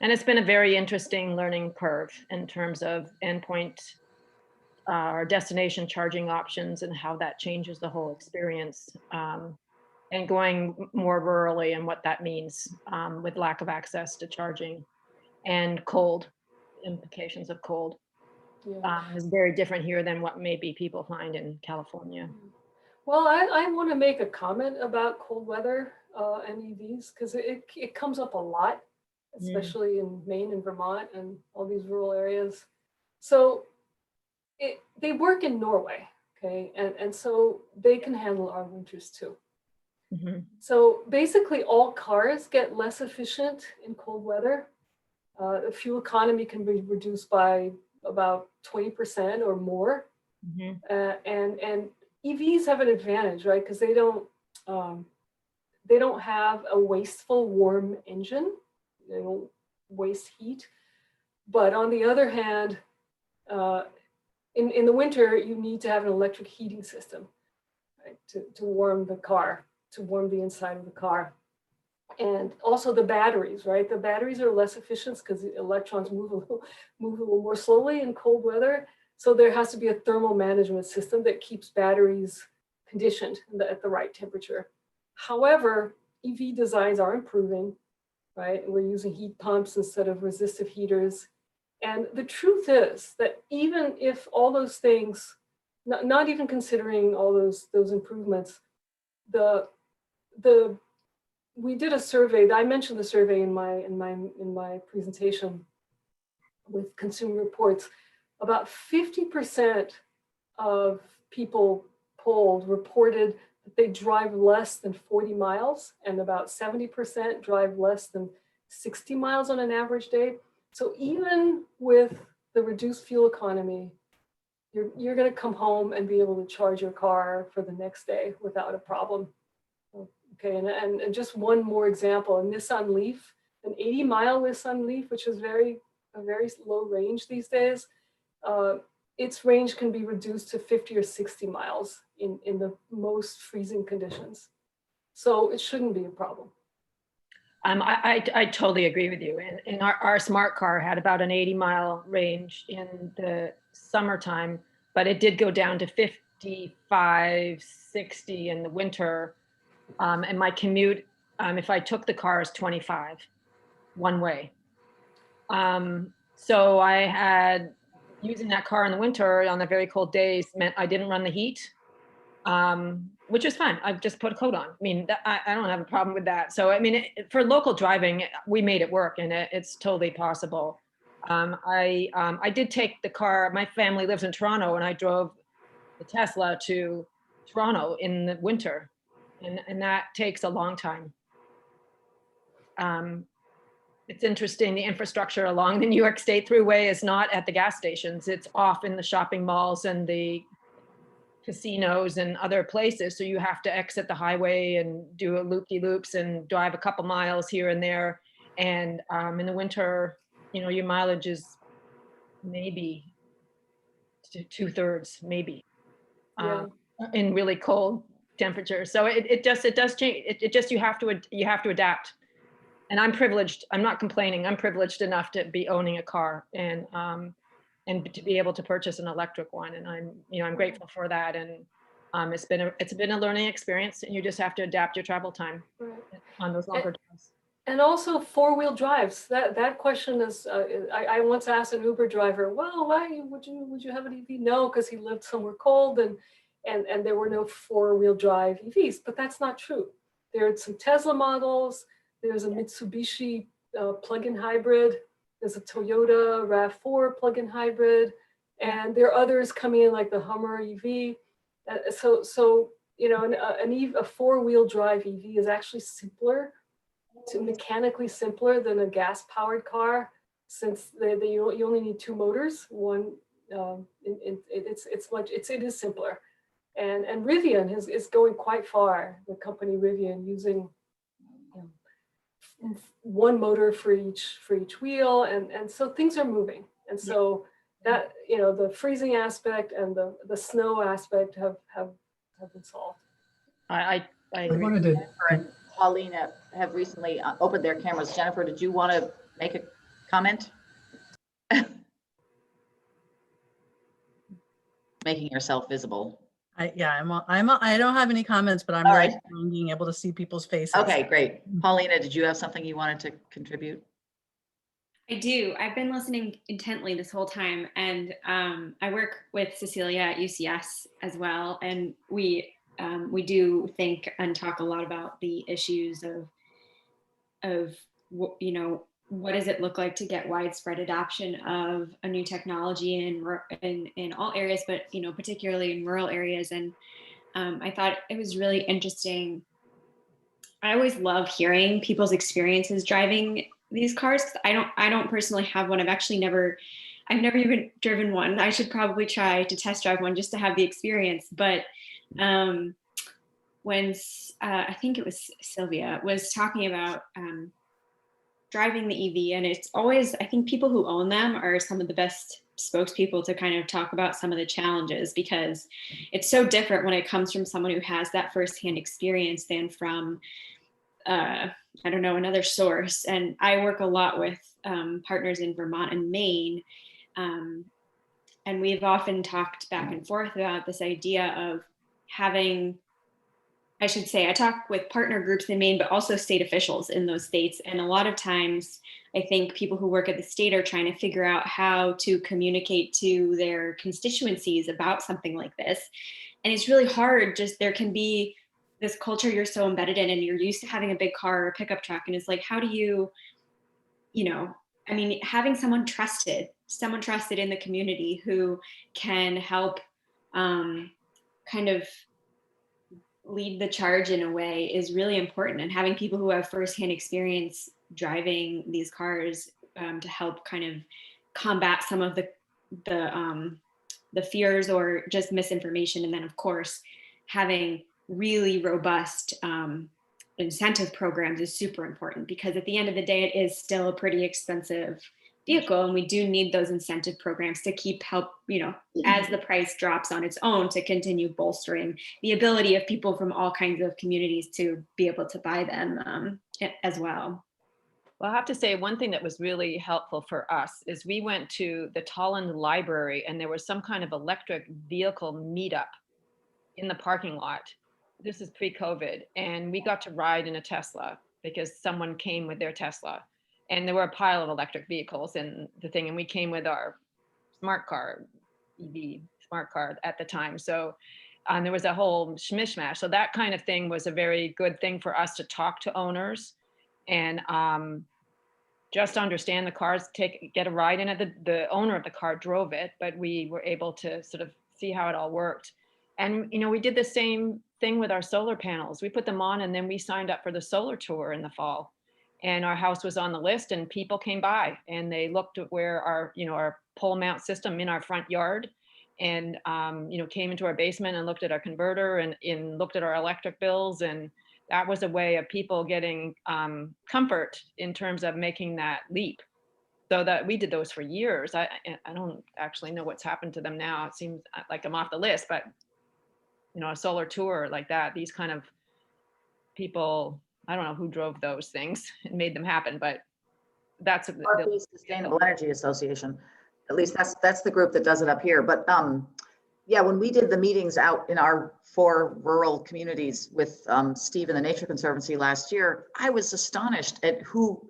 And it's been a very interesting learning curve in terms of endpoint or destination charging options and how that changes the whole experience. And going more rurally and what that means with lack of access to charging, and cold implications of cold. Yeah. Is very different here than what maybe people find in California. Well, I want to make a comment about cold weather and EVs, because it comes up a lot, especially in Maine and Vermont and all these rural areas. So they work in Norway, okay, and so they can handle our winters too. Mm-hmm. So basically all cars get less efficient in cold weather. The fuel economy can be reduced by about 20% or more. Mm-hmm. And EVs have an advantage, right? Because they don't have a wasteful warm engine. They don't waste heat. But on the other hand, in the winter, you need to have an electric heating system, right, to warm the car, to warm the inside of the car. And also the batteries, right? The batteries are less efficient because the electrons move a little more slowly in cold weather. So there has to be a thermal management system that keeps batteries conditioned at the right temperature. However, EV designs are improving, right? We're using heat pumps instead of resistive heaters. And the truth is that even if all those things, not even considering all those improvements, we did a survey. I mentioned the survey in my presentation with Consumer Reports. About 50% of people polled reported that they drive less than 40 miles, and about 70% drive less than 60 miles on an average day. So even with the reduced fuel economy, you're going to come home and be able to charge your car for the next day without a problem. Okay, and just one more example, a Nissan Leaf, an 80-mile Nissan Leaf, which is a very low range these days, its range can be reduced to 50 or 60 miles in the most freezing conditions. So it shouldn't be a problem. I totally agree with you. And our smart car had about an 80-mile range in the summertime, but it did go down to 55, 60 in the winter. And my commute, if I took the car, is 25 one way. So I had, using that car in the winter on the very cold days meant I didn't run the heat, which is fine. I've just put a coat on. I mean, I don't have a problem with that. So, I mean, for local driving, we made it work, and it's totally possible. I did take the car. My family lives in Toronto, and I drove the Tesla to Toronto in the winter, and that takes a long time. It's interesting, the infrastructure along the New York State Thruway is not at the gas stations. It's off in the shopping malls and the casinos and other places. So you have to exit the highway and do a loop-de-loops and drive a couple miles here and there. And in the winter, your mileage is maybe 2/3, maybe, Yeah. in really cold temperatures. So it does change. It just, you have to adapt. And I'm privileged. I'm not complaining. I'm privileged enough to be owning a car and to be able to purchase an electric one. And I'm grateful for that. And it's been a learning experience, and you just have to adapt your travel time on those longer drives. And also 4-wheel drives. That question is, I once asked an Uber driver, well, why would you have an EV? No, because he lived somewhere cold and there were no 4-wheel drive EVs. But that's not true. There are some Tesla models. There's a Mitsubishi plug-in hybrid. There's a Toyota RAV4 plug-in hybrid, and there are others coming in like the Hummer EV. So a 4-wheel drive EV is actually mechanically simpler than a gas-powered car, since you only need 2 motors. One, it is simpler, and Rivian is going quite far. The company Rivian, using 1 motor for each wheel, and so things are moving. And so that, the freezing aspect and the snow aspect have been solved. I I wanted to, Jennifer and Paulina have recently opened their cameras. Jennifer, did you want to make a comment? Making yourself visible. I don't have any comments, but I'm All really right. enjoying being able to see people's faces. Okay, great. Paulina, did you have something you wanted to contribute? I do. I've been listening intently this whole time, and I work with Cecilia at UCS as well, and we do think and talk a lot about the issues of what does it look like to get widespread adoption of a new technology in all areas, but particularly in rural areas. And I thought it was really interesting. I always love hearing people's experiences driving these cars. I don't personally have one. I've never even driven one. I should probably try to test drive one just to have the experience. But when I think it was Sylvia was talking about driving the EV, and it's always, I think people who own them are some of the best spokespeople to kind of talk about some of the challenges, because it's so different when it comes from someone who has that firsthand experience than from another source. And I work a lot with partners in Vermont and Maine, and we've often talked back and forth about this idea of having, I should say, I talk with partner groups in Maine, but also state officials in those states. And a lot of times I think people who work at the state are trying to figure out how to communicate to their constituencies about something like this. And it's really hard. Just, there can be this culture you're so embedded in, and you're used to having a big car or a pickup truck. And it's like, how do you, having someone trusted in the community who can help kind of lead the charge in a way is really important. And having people who have firsthand experience driving these cars to help kind of combat some of the fears or just misinformation. And then of course, having really robust incentive programs is super important, because at the end of the day, it is still a pretty expensive vehicle, and we do need those incentive programs to keep as the price drops on its own, to continue bolstering the ability of people from all kinds of communities to be able to buy them as well. Well, I have to say one thing that was really helpful for us is we went to the Tolland Library and there was some kind of electric vehicle meetup in the parking lot. This is pre-COVID, and we got to ride in a Tesla because someone came with their Tesla, and there were a pile of electric vehicles and the thing, and we came with our smart car, EV smart car at the time. So there was a whole schmishmash. So that kind of thing was a very good thing for us to talk to owners and just understand the cars, get a ride in it. The owner of the car drove it, but we were able to sort of see how it all worked. And, you know, we did the same thing with our solar panels. We put them on and then we signed up for the solar tour in the fall. And our house was on the list and people came by and they looked at where our, you know, our pole mount system in our front yard and, you know, came into our basement and looked at our converter and looked at our electric bills. And that was a way of people getting comfort in terms of making that leap. So that we did those for years. I don't actually know what's happened to them now. It seems like I'm off the list, but you know, a solar tour like that, these kind of people, I don't know who drove those things and made them happen, but that's Northeast Sustainable Energy Association. At least that's the group that does it up here. But yeah, when we did the meetings out in our 4 rural communities with Steve and the Nature Conservancy last year, I was astonished at who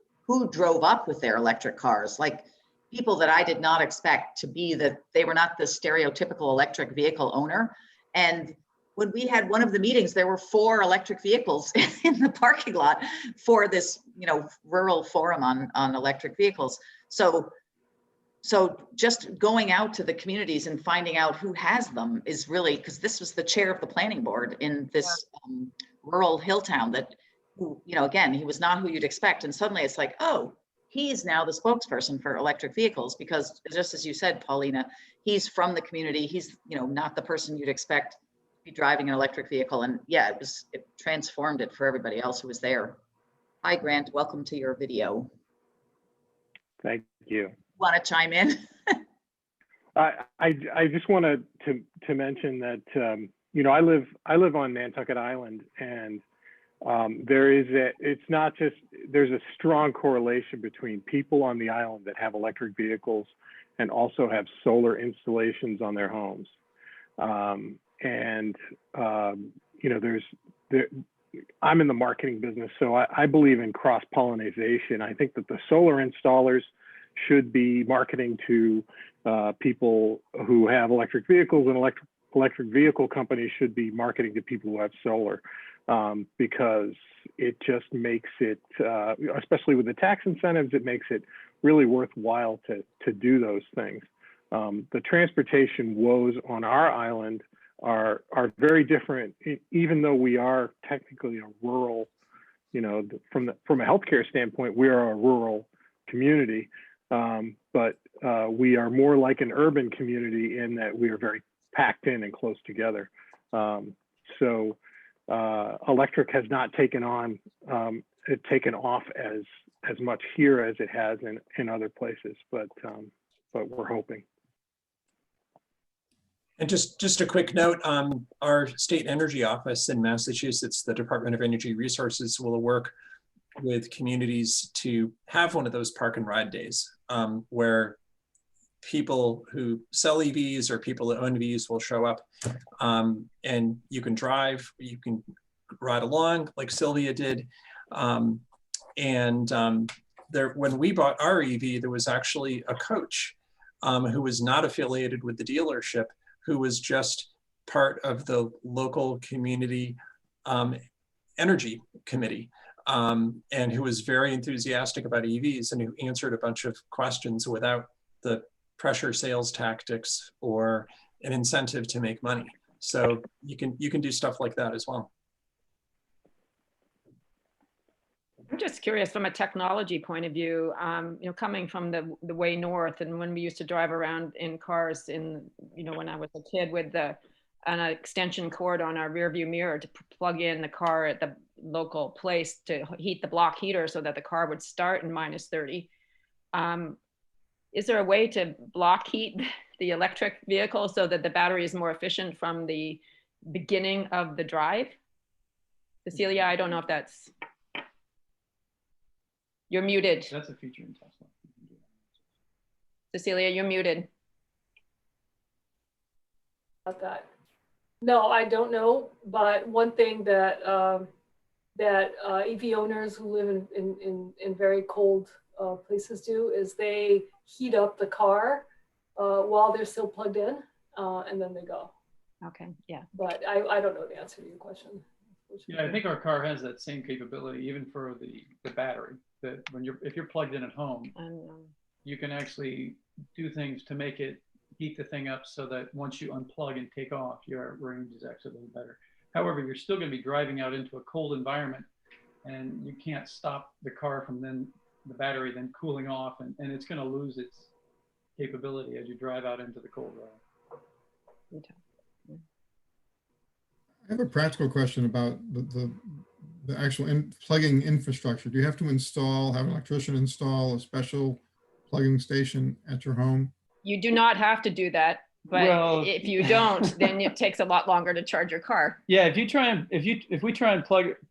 drove up with their electric cars. Like people that I did not expect to be they were not the stereotypical electric vehicle owner. And when we had one of the meetings, there were 4 electric vehicles in the parking lot for this, you know, rural forum on electric vehicles. So just going out to the communities and finding out who has them is really, because this was the chair of the planning board in this rural hill town that, you know, again, he was not who you'd expect. And suddenly it's like, oh, he's now the spokesperson for electric vehicles, because just as you said, Paulina, he's from the community. He's, you know, not the person you'd expect be driving an electric vehicle. And yeah, it transformed it for everybody else who was there. Hi, Grant, welcome to your video. Thank you. Want to chime in? I just wanted to mention that, you know, I live on Nantucket Island, and it's not just, there's a strong correlation between people on the island that have electric vehicles and also have solar installations on their homes. You know, I'm in the marketing business, so I believe in cross-pollination. I think that the solar installers should be marketing to people who have electric vehicles, and electric vehicle companies should be marketing to people who have solar, because it just makes it, especially with the tax incentives, it makes it really worthwhile to do those things. The transportation woes on our island are very different, even though we are technically a rural, you know, from a healthcare standpoint, we are a rural community, but we are more like an urban community in that we are very packed in and close together. So electric has not taken off as much here as it has in other places, but we're hoping. And just a quick note, our state energy office in Massachusetts, the Department of Energy Resources, will work with communities to have one of those park and ride days, where people who sell EVs or people that own EVs will show up, and you can drive, you can ride along like Sylvia did. When we bought our EV, there was actually a coach who was not affiliated with the dealership, who was just part of the local community energy committee, and who was very enthusiastic about EVs and who answered a bunch of questions without the pressure sales tactics or an incentive to make money. So you can do stuff like that as well. I'm just curious from a technology point of view, you know, coming from the way north, and when we used to drive around in cars in, you know, when I was a kid with an extension cord on our rear view mirror to plug in the car at the local place to heat the block heater so that the car would start in -30. Is there a way to block heat the electric vehicle so that the battery is more efficient from the beginning of the drive? Cecilia, I don't know if that's... You're muted. That's a feature in Tesla. Cecilia, you're muted. About that. No, I don't know, but one thing that EV owners who live in very cold places do is they heat up the car while they're still plugged in, and then they go. Okay, yeah. But I don't know the answer to your question. Yeah, I think our car has that same capability, even for the battery. That when if you're plugged in at home, you can actually do things to make it heat the thing up so that once you unplug and take off, your range is actually a little better. However, you're still going to be driving out into a cold environment, and you can't stop the car from the battery then cooling off, and it's going to lose its capability as you drive out into the cold weather. I have a practical question about the actual plugging infrastructure. Do you have to have an electrician install a special plugging station at your home? You do not have to do that, but if you don't, then it takes a lot longer to charge your car. Yeah, if we try and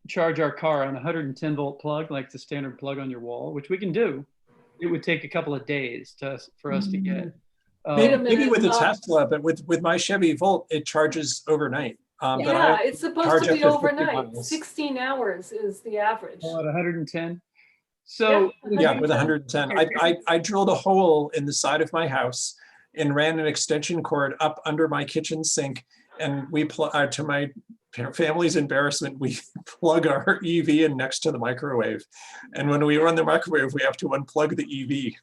charge our car on a 110 volt plug, like the standard plug on your wall, which we can do, it would take a couple of days for us to get. Maybe with a Tesla, but with my Chevy Volt, it charges overnight. Yeah, it's supposed to be overnight. 16 hours is the average. At 110. So yeah, with 110, I drilled a hole in the side of my house and ran an extension cord up under my kitchen sink, and we to my family's embarrassment, we plug our EV in next to the microwave, and when we run the microwave, we have to unplug the EV.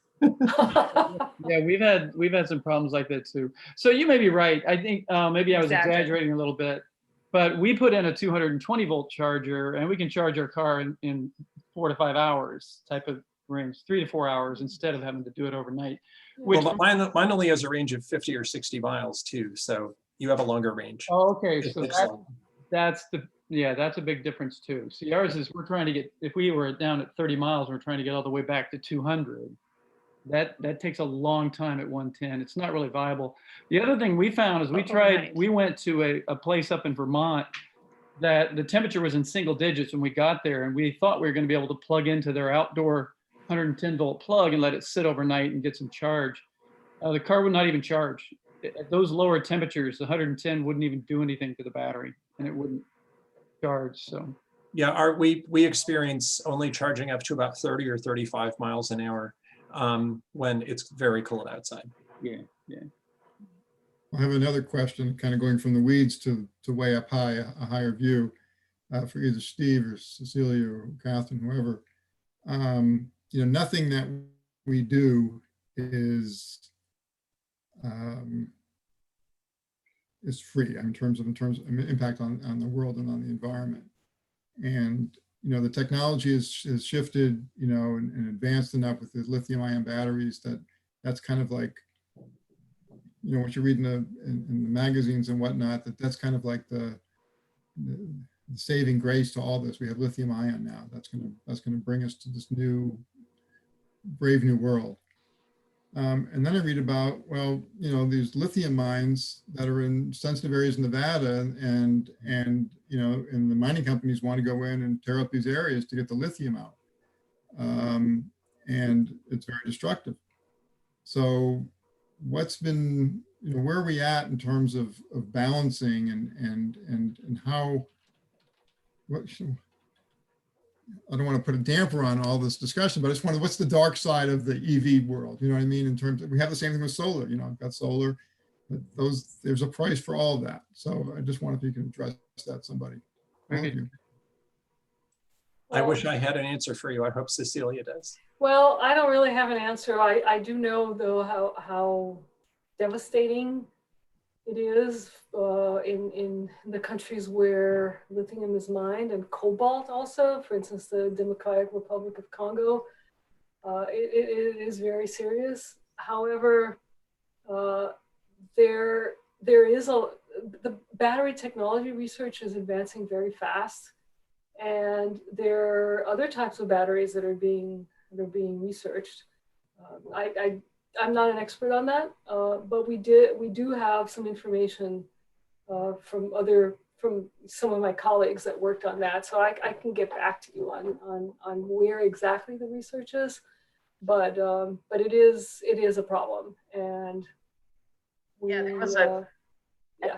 Yeah, we've had some problems like that too. So you may be right. I think maybe I was exaggerating a little bit, but we put in a 220 volt charger, and we can charge our car in 4 to 5 hours type of range, 3 to 4 hours, instead of having to do it overnight. Well, but mine only has a range of 50 or 60 miles too, so you have a longer range. Oh, okay, so that's a big difference too. See, ours is, we're trying to get, if we were down at 30 miles, we're trying to get all the way back to 200. That takes a long time at 110. It's not really viable. The other thing we found is we went to a place up in Vermont that the temperature was in single digits when we got there, and we thought we were going to be able to plug into their outdoor 110 volt plug and let it sit overnight and get some charge. The car would not even charge. At those lower temperatures, the 110 wouldn't even do anything to the battery, and it wouldn't charge. So yeah, we experience only charging up to about 30 or 35 miles an hour when it's very cold outside. Yeah. I have another question, kind of going from the weeds to way up high, a higher view for either Steve or Cecilia or Catherine, whoever. Nothing that we do is free in terms of impact on the world and on the environment. And the technology has shifted, and advanced enough with the lithium-ion batteries that's kind of like, what you read in the magazines and whatnot, that's kind of like the saving grace to all this. We have lithium ion now. That's gonna bring us to this brave new world. And then I read about, these lithium mines that are in sensitive areas in Nevada, and the mining companies want to go in and tear up these areas to get the lithium out. And it's very destructive. So what's been, where are we at in terms of balancing and how, I don't want to put a damper on all this discussion, but I just wonder, what's the dark side of the EV world? You know what I mean? In terms of, we have the same thing with solar, I've got solar, but there's a price for all of that. So I just wonder if you can address that, somebody. Okay. I wish I had an answer for you. I hope Cecilia does. Well, I don't really have an answer. I do know though how devastating it is in the countries where lithium is mined, and cobalt also, for instance, the Democratic Republic of Congo. It is very serious. However, there is the battery technology research is advancing very fast, and there are other types of batteries that are being researched. I'm not an expert on that, but we do have some information from other some of my colleagues that worked on that. So I can get back to you on where exactly the research is, but it is a problem. And Yeah, there was at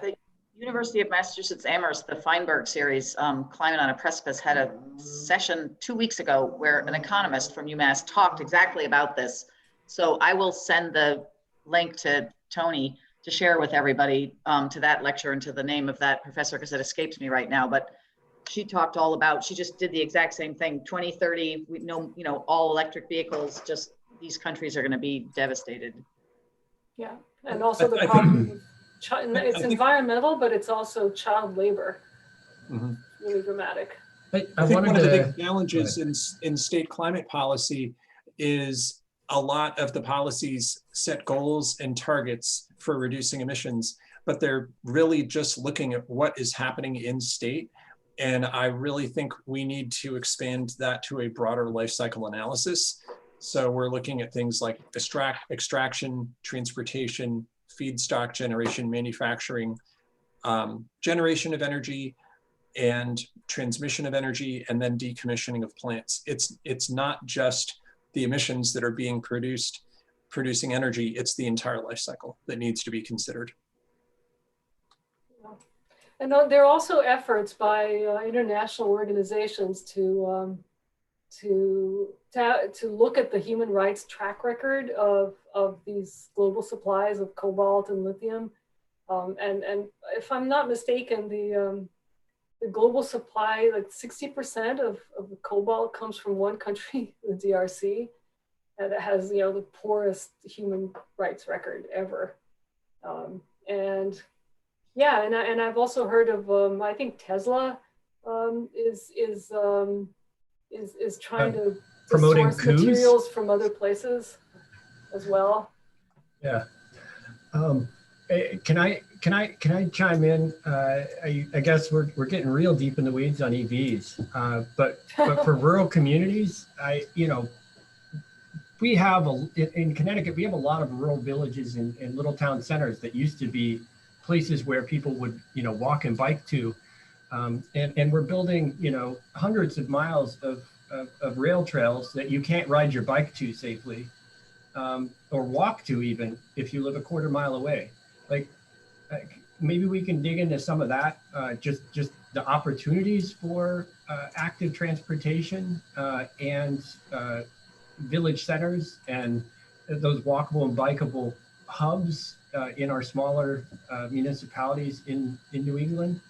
the University of Massachusetts Amherst, the Feinberg series, Climate on a Precipice, had a session 2 weeks ago where an economist from UMass talked exactly about this. So I will send the link to Tony to share with everybody, to that lecture and to the name of that professor, because it escapes me right now. But she talked all about, she just did the exact same thing. 2030, we know, all electric vehicles, just these countries are going to be devastated. Yeah, and also the problem, it's environmental, but it's also child labor. Mhm. Really dramatic. I think wanted one of the to big challenges in state climate policy is a lot of the policies set goals and targets for reducing emissions, but they're really just looking at what is happening in state. And I really think we need to expand that to a broader life cycle analysis. So we're looking at things like extraction, transportation, feedstock generation, manufacturing, generation of energy, and transmission of energy, and then decommissioning of plants. It's not just the emissions that are being producing energy, it's the entire life cycle that needs to be considered. And there are also efforts by international organizations to look at the human rights track record of these global supplies of cobalt and lithium. And if I'm not mistaken, the global supply, like 60% of the cobalt comes from one country, the DRC, that has the poorest human rights record ever. And yeah, and I've also heard of I think Tesla is trying to promoting source coups? materials from other places as well. Yeah. Can I chime in? I guess we're getting real deep in the weeds on EVs, but for rural communities, we have in Connecticut, we have a lot of rural villages and little town centers that used to be places where people would walk and bike to, and we're building hundreds of miles of rail trails that you can't ride your bike to safely, or walk to even if you live a quarter mile away. Like maybe we can dig into some of that, just the opportunities for active transportation and village centers and those walkable and bikeable hubs in our smaller municipalities in New England.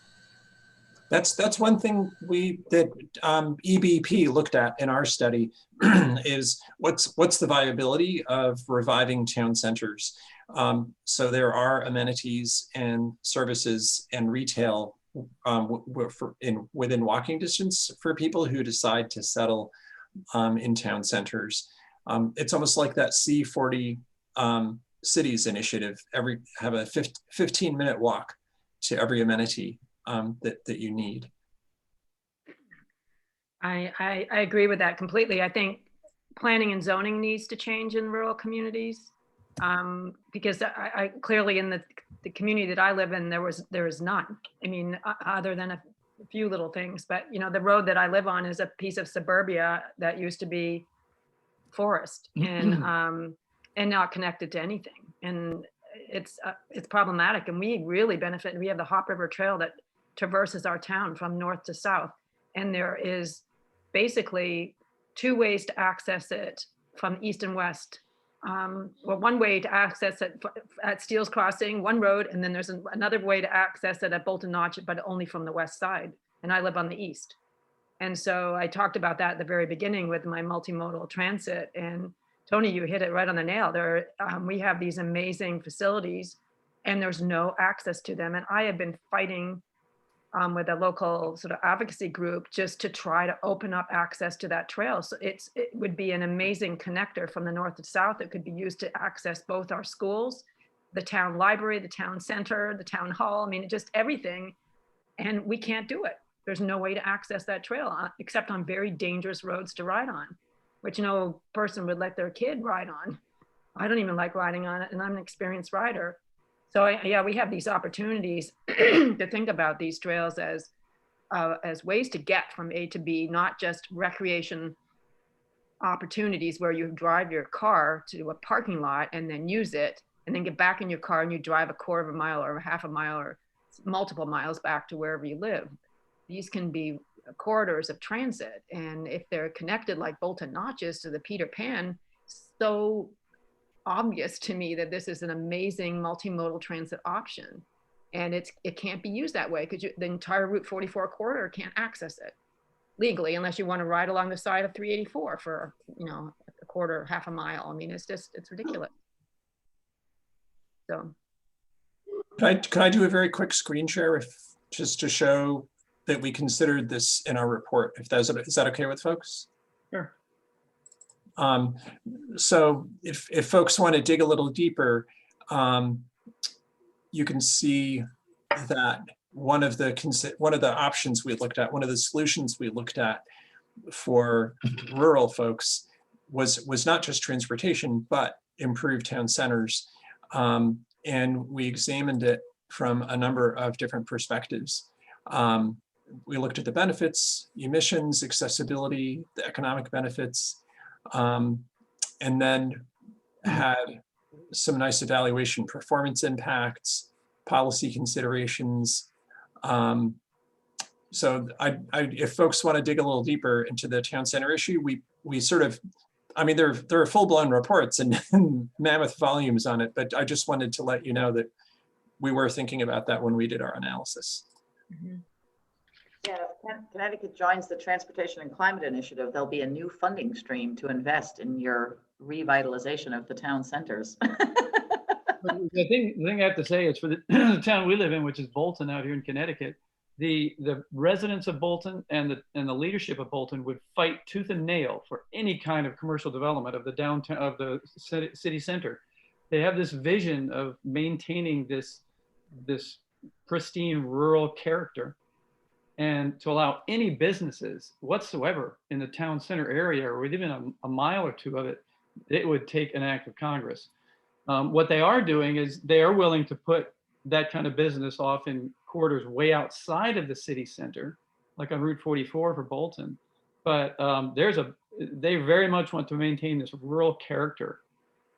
That's one thing that EBP looked at in our study is what's the viability of reviving town centers. So there are amenities and services and retail within walking distance for people who decide to settle in town centers. It's almost like that C40 cities initiative. Have a 15-minute walk to every amenity that you need. I agree with that completely. I think planning and zoning needs to change in rural communities, because I clearly in the community that I live in, there is none. I mean, other than a few little things, but the road that I live on is a piece of suburbia that used to be forest and not connected to anything, and it's problematic. And we really benefit. We have the Hop River Trail that traverses our town from north to south, and there is basically two ways to access it from east and west. Well, one way to access it at Steele's Crossing, one road, and then there's another way to access it at Bolton Notch, but only from the west side. And I live on the east. And so I talked about that at the very beginning with my multimodal transit. And Tony, you hit it right on the nail. We have these amazing facilities and there's no access to them. And I have been fighting with a local sort of advocacy group just to try to open up access to that trail. So it would be an amazing connector from the north to south. It could be used to access both our schools, the town library, the town center, the town hall. I mean, just everything. And we can't do it. There's no way to access that trail except on very dangerous roads to ride on, which no person would let their kid ride on. I don't even like riding on it, and I'm an experienced rider. So yeah, we have these opportunities to think about these trails as ways to get from A to B, not just recreation opportunities where you drive your car to a parking lot and then use it, and then get back in your car and you drive a quarter of a mile or half a mile or multiple miles back to wherever you live. These can be corridors of transit, and if they're connected like Bolton Notches to the Peter Pan, so obvious to me that this is an amazing multimodal transit option. And it can't be used that way because the entire Route 44 corridor can't access it legally unless you want to ride along the side of 384 for, you know, a quarter, half a mile. I mean, it's ridiculous. So. Can I do a very quick screen share just to show that we considered this in our report? Is that okay with folks? Sure. So if folks want to dig a little deeper, you can see that one of the options we looked at, one of the solutions we looked at for rural folks was not just transportation, but improved town centers. And we examined it from a number of different perspectives. We looked at the benefits, emissions, accessibility, the economic benefits, and then had some nice evaluation, performance impacts, policy considerations. So if folks want to dig a little deeper into the town center issue, we sort of, I mean, there are full-blown reports and mammoth volumes on it, but I just wanted to let you know that we were thinking about that when we did our analysis. Mm-hmm. Yeah, if Connecticut joins the Transportation and Climate Initiative, there'll be a new funding stream to invest in your revitalization of the town centers. The thing I have to say is for the town we live in, which is Bolton out here in Connecticut, the residents of Bolton and the leadership of Bolton would fight tooth and nail for any kind of commercial development of the downtown, of the city center. They have this vision of maintaining this pristine rural character, and to allow any businesses whatsoever in the town center area or within a mile or two of it, it would take an act of Congress. What they are doing is they are willing to put that kind of business off in corridors way outside of the city center, like on Route 44 for Bolton. But they very much want to maintain this rural character,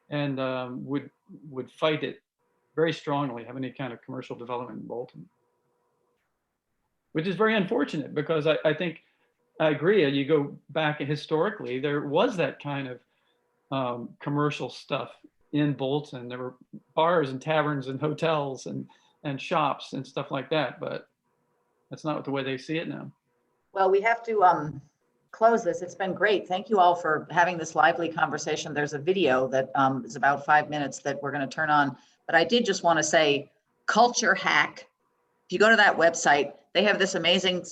and would fight it very strongly, have any kind of commercial development in Bolton. Which is very unfortunate because I think I agree. You go back historically, there was that kind of commercial stuff in Bolton. There were bars and taverns and hotels and shops and stuff like that, but that's not the way they see it now. Well, we have to close this. It's been great. Thank you all for having this lively conversation. There's a video that is about 5 minutes that we're going to turn on, but I did just want to say, Culture Hack. If you go to that website, they have this amazing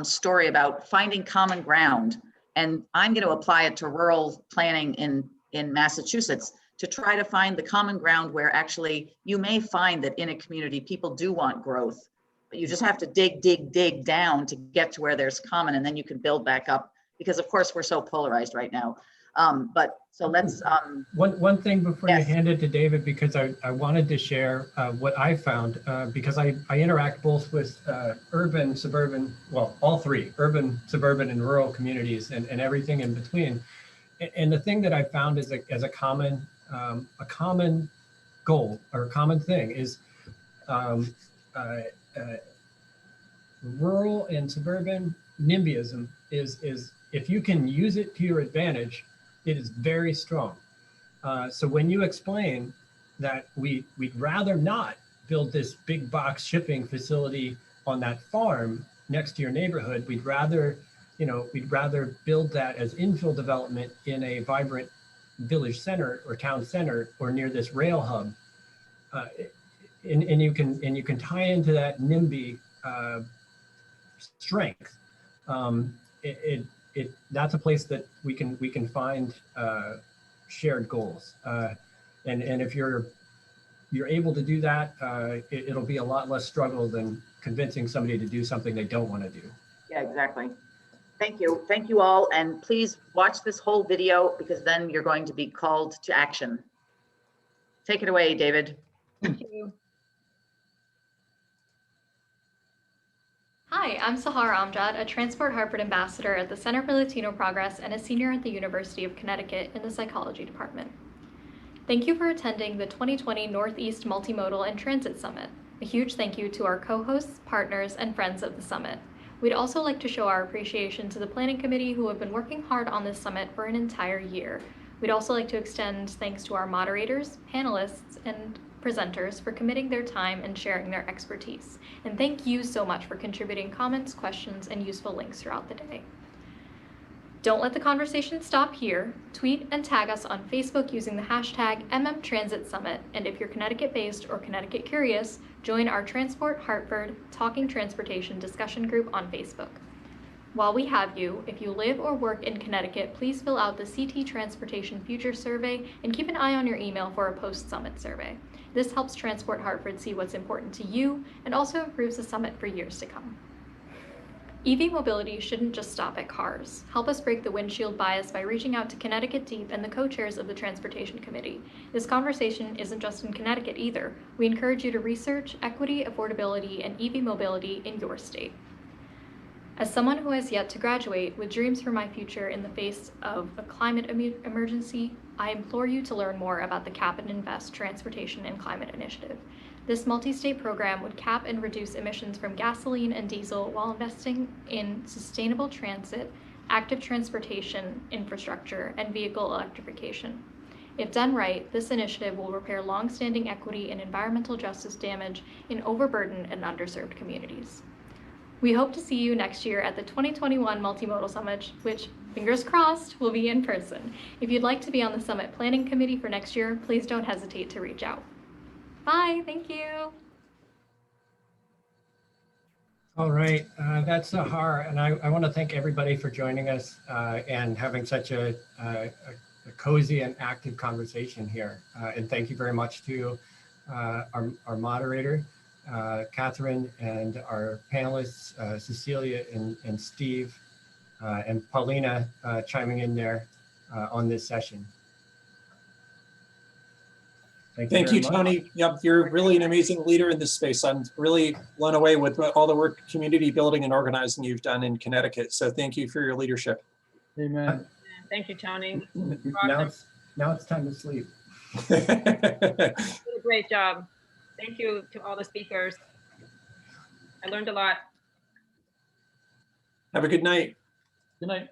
story about finding common ground. And I'm going to apply it to rural planning in Massachusetts to try to find the common ground where actually you may find that in a community, people do want growth, but you just have to dig down to get to where there's common, and then you can build back up, because of course we're so polarized right now. But so let's. One thing before yes. you hand it to David, because I wanted to share what I found, because I interact both with urban, suburban, well, all three, urban, suburban, and rural communities, and everything in between. And the thing that I found is as a common goal or a common thing is rural and suburban NIMBYism is if you can use it to your advantage, it is very strong. So when you explain that we'd rather not build this big box shipping facility on that farm next to your neighborhood, we'd rather build that as infill development in a vibrant village center or town center or near this rail hub. And you can tie into that NIMBY strength. That's a place that we can find shared goals, and if you're able to do that, it'll be a lot less struggle than convincing somebody to do something they don't want to do. Yeah, exactly. Thank you all, and please watch this whole video, because then you're going to be called to action. Take it away, David. Thank you. Hi, I'm Sahar Amjad, a Transport Harvard ambassador at the Center for Latino Progress and a senior at the University of Connecticut in the Psychology Department. Thank you for attending the 2020 Northeast Multimodal and Transit Summit. A huge thank you to our co-hosts, partners, and friends of the summit. We'd also like to show our appreciation to the planning committee who have been working hard on this summit for an entire year. We'd also like to extend thanks to our moderators, panelists, and presenters for committing their time and sharing their expertise. And thank you so much for contributing comments, questions, and useful links throughout the day. Don't let the conversation stop here. Tweet and tag us on Facebook using the hashtag #MMTransitSummit. And if you're Connecticut-based or Connecticut curious, join our Transport Hartford Talking Transportation discussion group on Facebook. While we have you, if you live or work in Connecticut, please fill out the CT Transportation Future Survey and keep an eye on your email for a post-summit survey. This helps Transport Hartford see what's important to you and also improves the summit for years to come. EV mobility shouldn't just stop at cars. Help us break the windshield bias by reaching out to Connecticut Deep and the co-chairs of the Transportation Committee. This conversation isn't just in Connecticut either. We encourage you to research equity, affordability, and EV mobility in your state. As someone who has yet to graduate with dreams for my future in the face of a climate emergency, I implore you to learn more about the Cap and Invest Transportation and Climate Initiative. This multi-state program would cap and reduce emissions from gasoline and diesel while investing in sustainable transit, active transportation infrastructure, and vehicle electrification. If done right, this initiative will repair long-standing equity and environmental justice damage in overburdened and underserved communities. We hope to see you next year at the 2021 Multimodal Summit, which, fingers crossed, will be in person. If you'd like to be on the Summit Planning Committee for next year, please don't hesitate to reach out. Bye, thank you. All right, that's Sahar, and I want to thank everybody for joining us and having such a cozy and active conversation here. And thank you very much to our moderator, Catherine, and our panelists, Cecilia and Steve, and Paulina chiming in there on this session. Thank you, Tony. Yep, you're really an amazing leader in this space. I'm really blown away with all the work, community building and organizing you've done in Connecticut. So thank you for your leadership. Amen. Thank you, Tony. Now it's time to sleep. You did a great job. Thank you to all the speakers. I learned a lot. Have a good night. Good night.